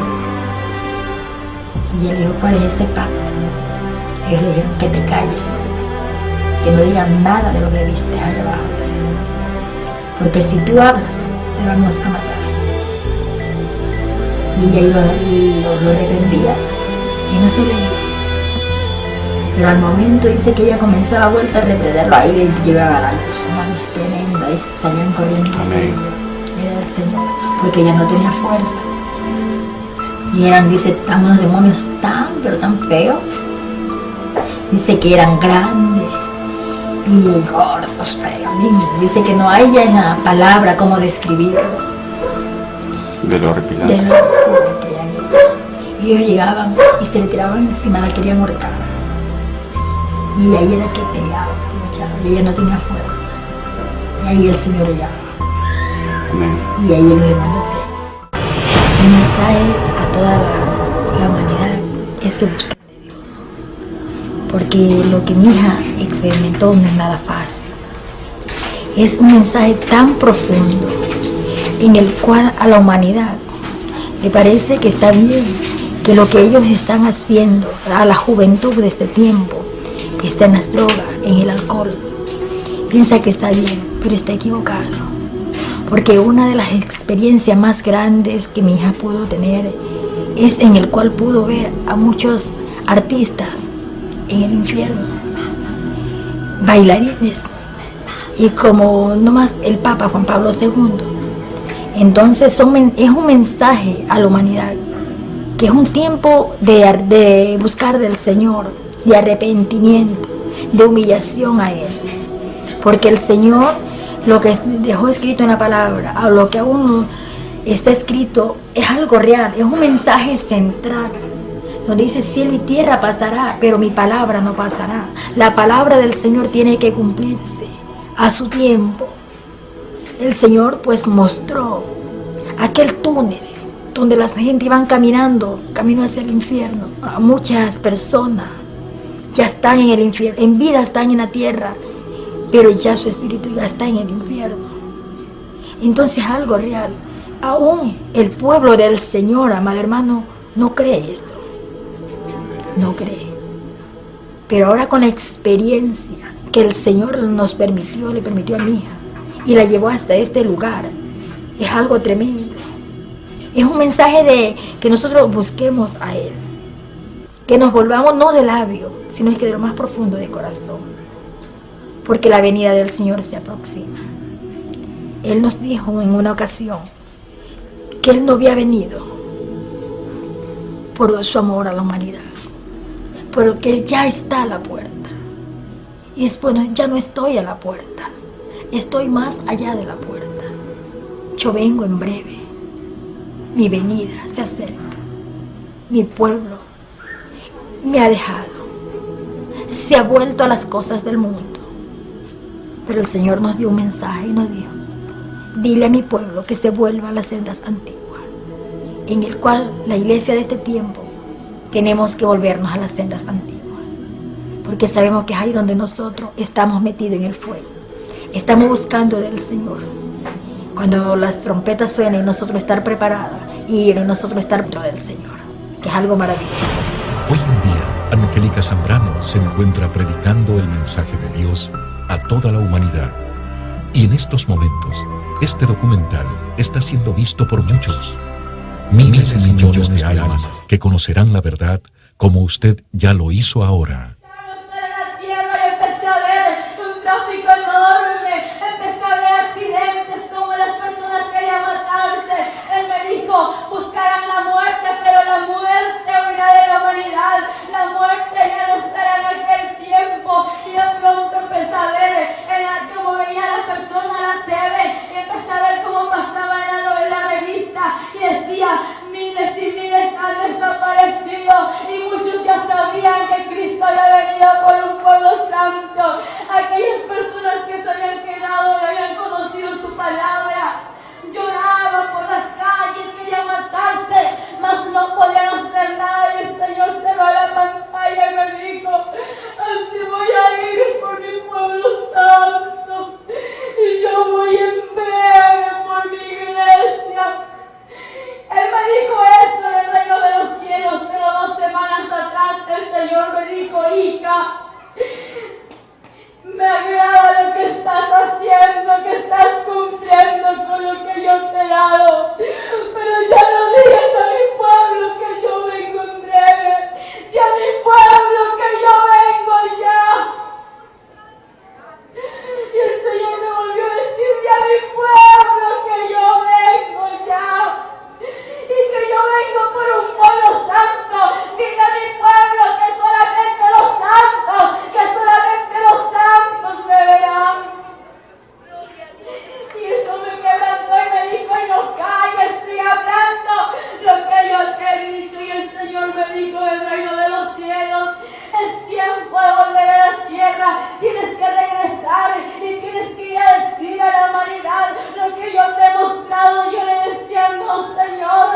Y ella le dijo, ¿cuál es ese pacto? Ellos le dijeron, que te calles, que no digas nada de lo que viste allá abajo, porque si tú hablas, te vamos a matar. Y ella lo reprendía y no se veía. Pero al momento dice que ella comenzaba a vuelta a reprenderlo, ahí le llegaba la luz, una luz tremenda, y salían corriendo. Era el Señor, porque ella no tenía fuerza. Y eran, dice, unos demonios pero tan feos. Dice que eran grandes y gordos, feos. Dice que no hay ya una palabra como describirlo. De lo horripilante. De lo horripilante que eran ellos. Y ellos llegaban y se le tiraban encima, la querían ahorcar. Y ahí era que peleaba, y ella no tenía fuerza. Y ahí el Señor llegaba. Amén. Y ahí los demonios se... Mi mensaje a toda la humanidad es que busquen de Dios, porque lo que mi hija experimentó no es nada fácil. Es un mensaje tan profundo en el cual a la humanidad le parece que está bien, que lo que ellos están haciendo a la juventud de este tiempo está en las drogas, en el alcohol. Piensa que está bien, pero está equivocado. Porque una de las experiencias más grandes que mi hija pudo tener es en el cual pudo ver a muchos artistas en el infierno, bailarines, y como nomás el Papa Juan Pablo II. Entonces es un mensaje a la humanidad, que es un tiempo de buscar del Señor, de arrepentimiento, de humillación a Él. Porque el Señor, lo que dejó escrito en la palabra, a lo que aún está escrito, es algo real, es un mensaje central, donde dice cielo y tierra pasará, pero mi palabra no pasará. La palabra del Señor tiene que cumplirse a su tiempo. El Señor pues mostró aquel túnel donde la gente iban caminando, camino hacia el infierno. A muchas personas ya están en el infierno, en vida están en la tierra, pero ya su espíritu ya está en el infierno. Entonces algo real. Aún el pueblo del Señor, amado hermano, no cree esto. No cree. Pero ahora con la experiencia que el Señor le permitió a mi hija y la llevó hasta este lugar. Es algo tremendo. Es un mensaje de que nosotros busquemos a Él, que nos volvamos no de labio, sino que de lo más profundo de corazón, porque la venida del Señor se aproxima. Él nos dijo en una ocasión que Él no había venido por su amor a la humanidad, pero que Él ya está a la puerta. Y es bueno, ya no estoy a la puerta, estoy más allá de la puerta. Yo vengo en breve, mi venida se acerca, mi pueblo me ha dejado, se ha vuelto a las cosas del mundo. Pero el Señor nos dio un mensaje y nos dijo: dile a mi pueblo que se vuelva a las sendas antiguas, en el cual la iglesia de este tiempo tenemos que volvernos a las sendas antiguas, porque sabemos que es ahí donde nosotros estamos metidos en el fuego, estamos buscando del Señor. Cuando las trompetas suenen, nosotros estar preparados y nosotros estar dentro del Señor, que es algo maravilloso. Hoy en día, Angélica Zambrano se encuentra predicando el mensaje de Dios a toda la humanidad. Y en estos momentos, este documental está siendo visto por muchos. Miles y millones de almas que conocerán la verdad como usted ya lo hizo ahora. Buscarán la muerte, pero la muerte huirá de la humanidad. La muerte ya no estará en aquel tiempo. Y de pronto empecé a ver cómo veía a la persona en la TV, y empecé a ver cómo pasaba en la revista y decía: miles y miles han desaparecido, y muchos ya sabían que Cristo había venido por un pueblo santo. Aquellas personas que se habían quedado y habían conocido su palabra lloraban por las calles, querían matarse, mas no podían hacer nada. Y el Señor cerró la pantalla y me dijo: así voy a ir por mi pueblo santo, y yo voy en breve por mi iglesia. Él me dijo eso en el reino de los cielos, pero 2 semanas atrás el Señor me dijo: hija, me agrada lo que estás haciendo, que estás cumpliendo con lo que yo te he dado. Pero ya no digas a mi pueblo que yo vengo en breve. Y a mi pueblo que yo vengo ya. Y el Señor me volvió a decir: y a mi pueblo que yo vengo ya. Y que yo vengo por un pueblo santo. Dile a mi pueblo que solamente los santos, que solamente los santos me verán. Y eso me quebrantó y me dijo: y no calles, sigue hablando lo que yo te he dicho. Y el Señor me dijo del reino de los cielos: es tiempo de volver a la tierra, tienes que regresar y tienes que ir a decir a la humanidad lo que yo te he mostrado. Yo le decía: no, Señor,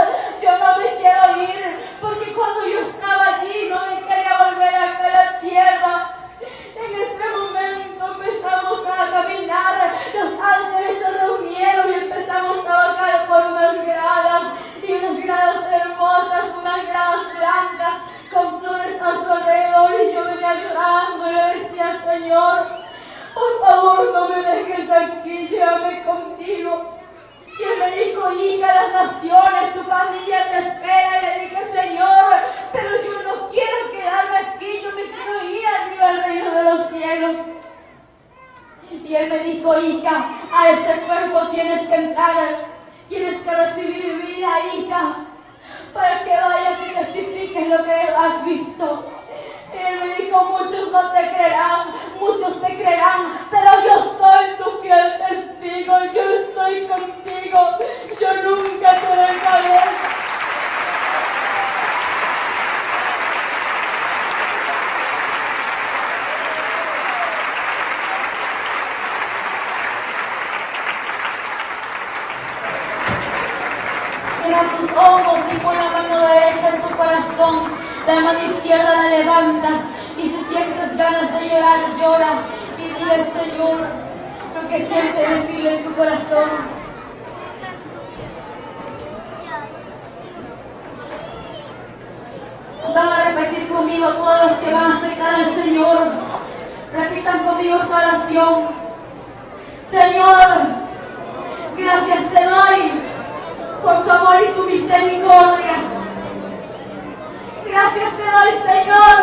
yo no me quiero ir, porque cuando yo estaba allí no me quería volver acá a la tierra. En ese momento empezamos a caminar, los ángeles se reunieron y empezamos a bajar por unas gradas, y unas gradas hermosas, unas gradas blancas con flores a su alrededor, y yo venía llorando y le decía: Señor, por favor no me dejes aquí, llévame contigo. Y él me dijo: hija, las naciones, tu familia te espera. Y le dije: Señor, pero yo no quiero quedarme aquí, yo me quiero ir arriba al reino de los cielos. Y él me dijo: hija, a ese cuerpo tienes que entrar, tienes que recibir vida, hija, para que vayas y testifiques lo que has visto. Y él me dijo: muchos no te creerán, muchos te creerán, pero yo soy tu fiel testigo, yo estoy contigo, yo nunca te dejaré. Cierra tus ojos y pon la mano derecha en tu corazón, la mano izquierda la levantas, y si sientes ganas de llorar, llora y dile al Señor lo que sientes decirle en tu corazón. Van a repetir conmigo todos los que van a aceptar al Señor. Repitan conmigo esta oración. Señor, gracias te doy por tu amor y tu misericordia. Gracias te doy, Señor,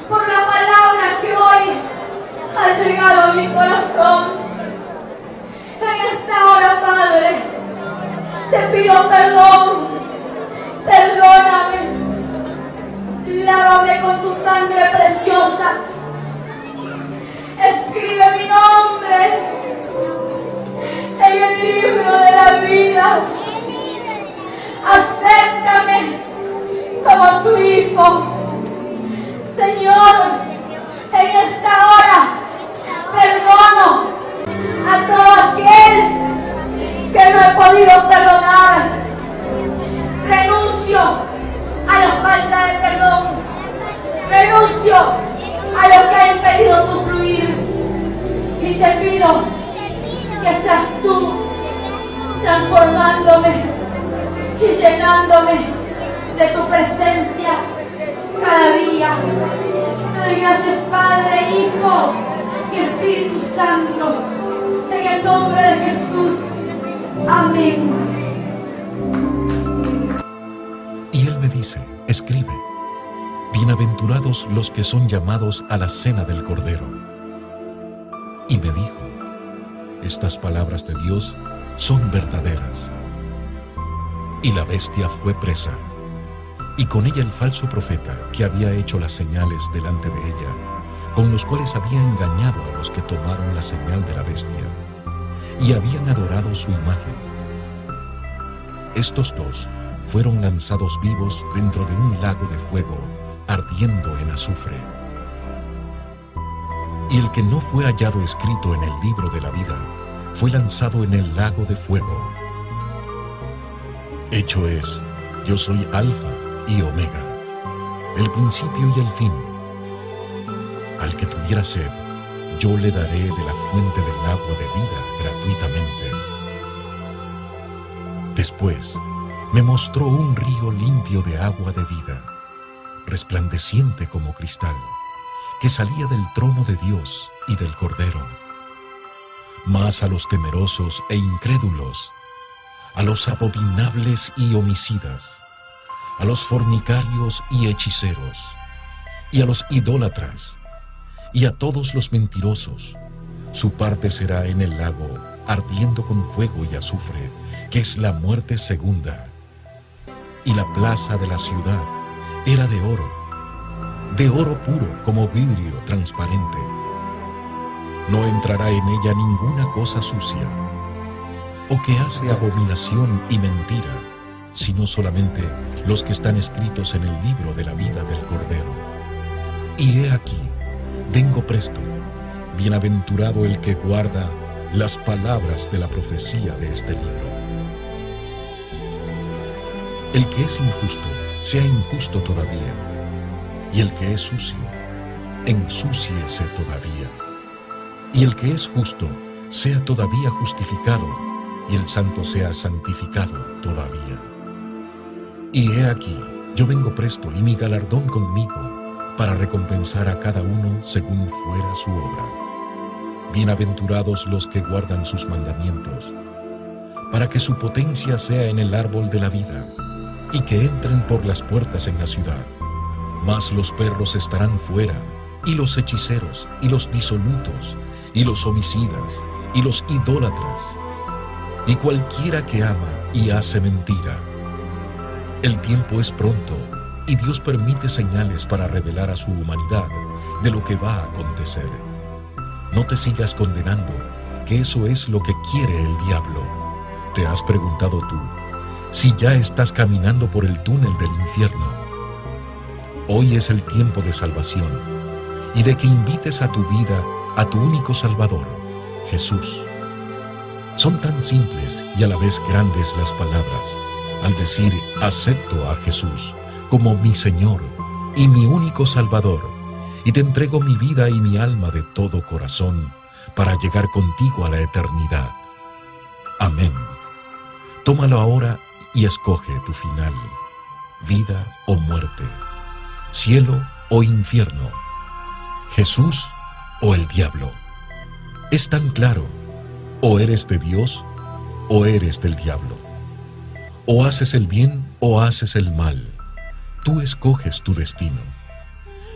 por la palabra que hoy ha llegado a mi corazón. En esta hora, Padre, te pido perdón. Perdóname. Lávame con tu sangre preciosa. Escribe mi nombre en el libro de la vida. Acéptame como tu hijo. Señor, en esta hora perdono a todo aquel que no he podido perdonar. Renuncio a la falta de perdón. Renuncio a lo que ha impedido tu fluir. Y te pido que seas tú transformándome y llenándome de tu presencia cada día. Te doy gracias, Padre, Hijo y Espíritu Santo, en el nombre de Jesús. Amén. Y él me dice, escribe, bienaventurados los que son llamados a la cena del Cordero. Y me dijo, estas palabras de Dios son verdaderas. Y la bestia fue presa, y con ella el falso profeta que había hecho las señales delante de ella, con los cuales había engañado a los que tomaron la señal de la bestia, y habían adorado su imagen. Estos dos fueron lanzados vivos dentro de un lago de fuego, ardiendo en azufre. Y el que no fue hallado escrito en el libro de la vida, fue lanzado en el lago de fuego. Hecho es, yo soy Alfa y Omega, el principio y el fin. Al que tuviera sed, yo le daré de la fuente del agua de vida gratuitamente. Después, me mostró un río limpio de agua de vida, resplandeciente como cristal, que salía del trono de Dios y del Cordero. Mas a los temerosos e incrédulos, a los abominables y homicidas, a los fornicarios y hechiceros, y a los idólatras, y a todos los mentirosos, su parte será en el lago, ardiendo con fuego y azufre, que es la muerte segunda. Y la plaza de la ciudad era de oro puro como vidrio transparente. No entrará en ella ninguna cosa sucia, o que hace abominación y mentira, sino solamente los que están escritos en el libro de la vida del Cordero. Y he aquí, vengo presto, bienaventurado el que guarda las palabras de la profecía de este libro. El que es injusto, sea injusto todavía, y el que es sucio, ensúciese todavía. Y el que es justo, sea todavía justificado, y el santo sea santificado todavía. Y he aquí, yo vengo presto, y mi galardón conmigo, para recompensar a cada uno según fuera su obra. Bienaventurados los que guardan sus mandamientos, para que su potencia sea en el árbol de la vida, y que entren por las puertas en la ciudad. Mas los perros estarán fuera, y los hechiceros, y los disolutos, y los homicidas, y los idólatras, y cualquiera que ama y hace mentira. El tiempo es pronto, y Dios permite señales para revelar a su humanidad de lo que va a acontecer. No te sigas condenando, que eso es lo que quiere el diablo. ¿Te has preguntado tú si ya estás caminando por el túnel del infierno? Hoy es el tiempo de salvación y de que invites a tu vida a tu único Salvador, Jesús. Son tan simples y a la vez grandes las palabras al decir acepto a Jesús como mi Señor y mi único Salvador, y te entrego mi vida y mi alma de todo corazón para llegar contigo a la eternidad. Amén. Tómalo ahora y escoge tu final, vida o muerte, cielo o infierno, Jesús o el diablo. Es tan claro, o eres de Dios o eres del diablo. O haces el bien o haces el mal. Tú escoges tu destino.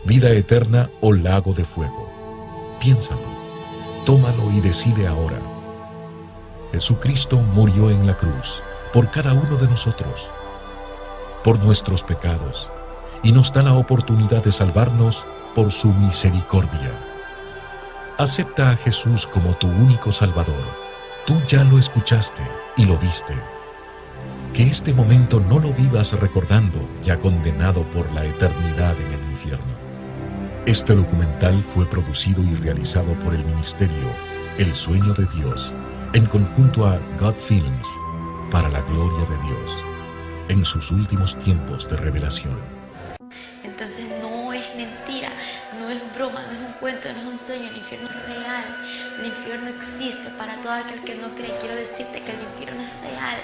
Vida eterna o lago de fuego. Piénsalo, tómalo y decide ahora. Jesucristo murió en la cruz por cada uno de nosotros, por nuestros pecados, y nos da la oportunidad de salvarnos por su misericordia. Acepta a Jesús como tu único Salvador. Tú ya lo escuchaste y lo viste. Que este momento no lo vivas recordando, ya condenado por la eternidad en el infierno. Este documental fue producido y realizado por el ministerio El Sueño de Dios, en conjunto a God Films, para la gloria de Dios, en sus últimos tiempos de revelación. Entonces no es mentira, no es broma, no es un cuento, no es un sueño, el infierno es real, el infierno existe. Para todo aquel que no cree, quiero decirte que el infierno es real,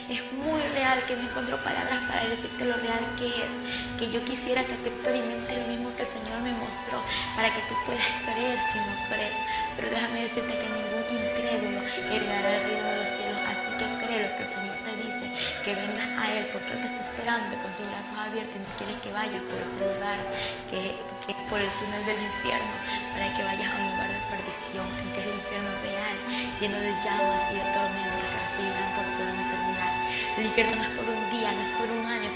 es muy real, que no encuentro palabras para decirte lo real que es, que yo quisiera que tú experimentes lo mismo que el Señor me mostró, para que tú puedas creer si no crees. Pero déjame decirte que ningún incrédulo heredará el reino de los cielos, así que cree lo que el Señor te dice, que vengas a Él, porque Él te está esperando con sus brazos abiertos y no quieres que vayas por ese lugar, que es por el túnel del infierno, para que vayas a un lugar de perdición, en que es el infierno real, lleno de llamas y de tormentas que recibirán por toda la eternidad. El infierno no es por un día, no es por un año,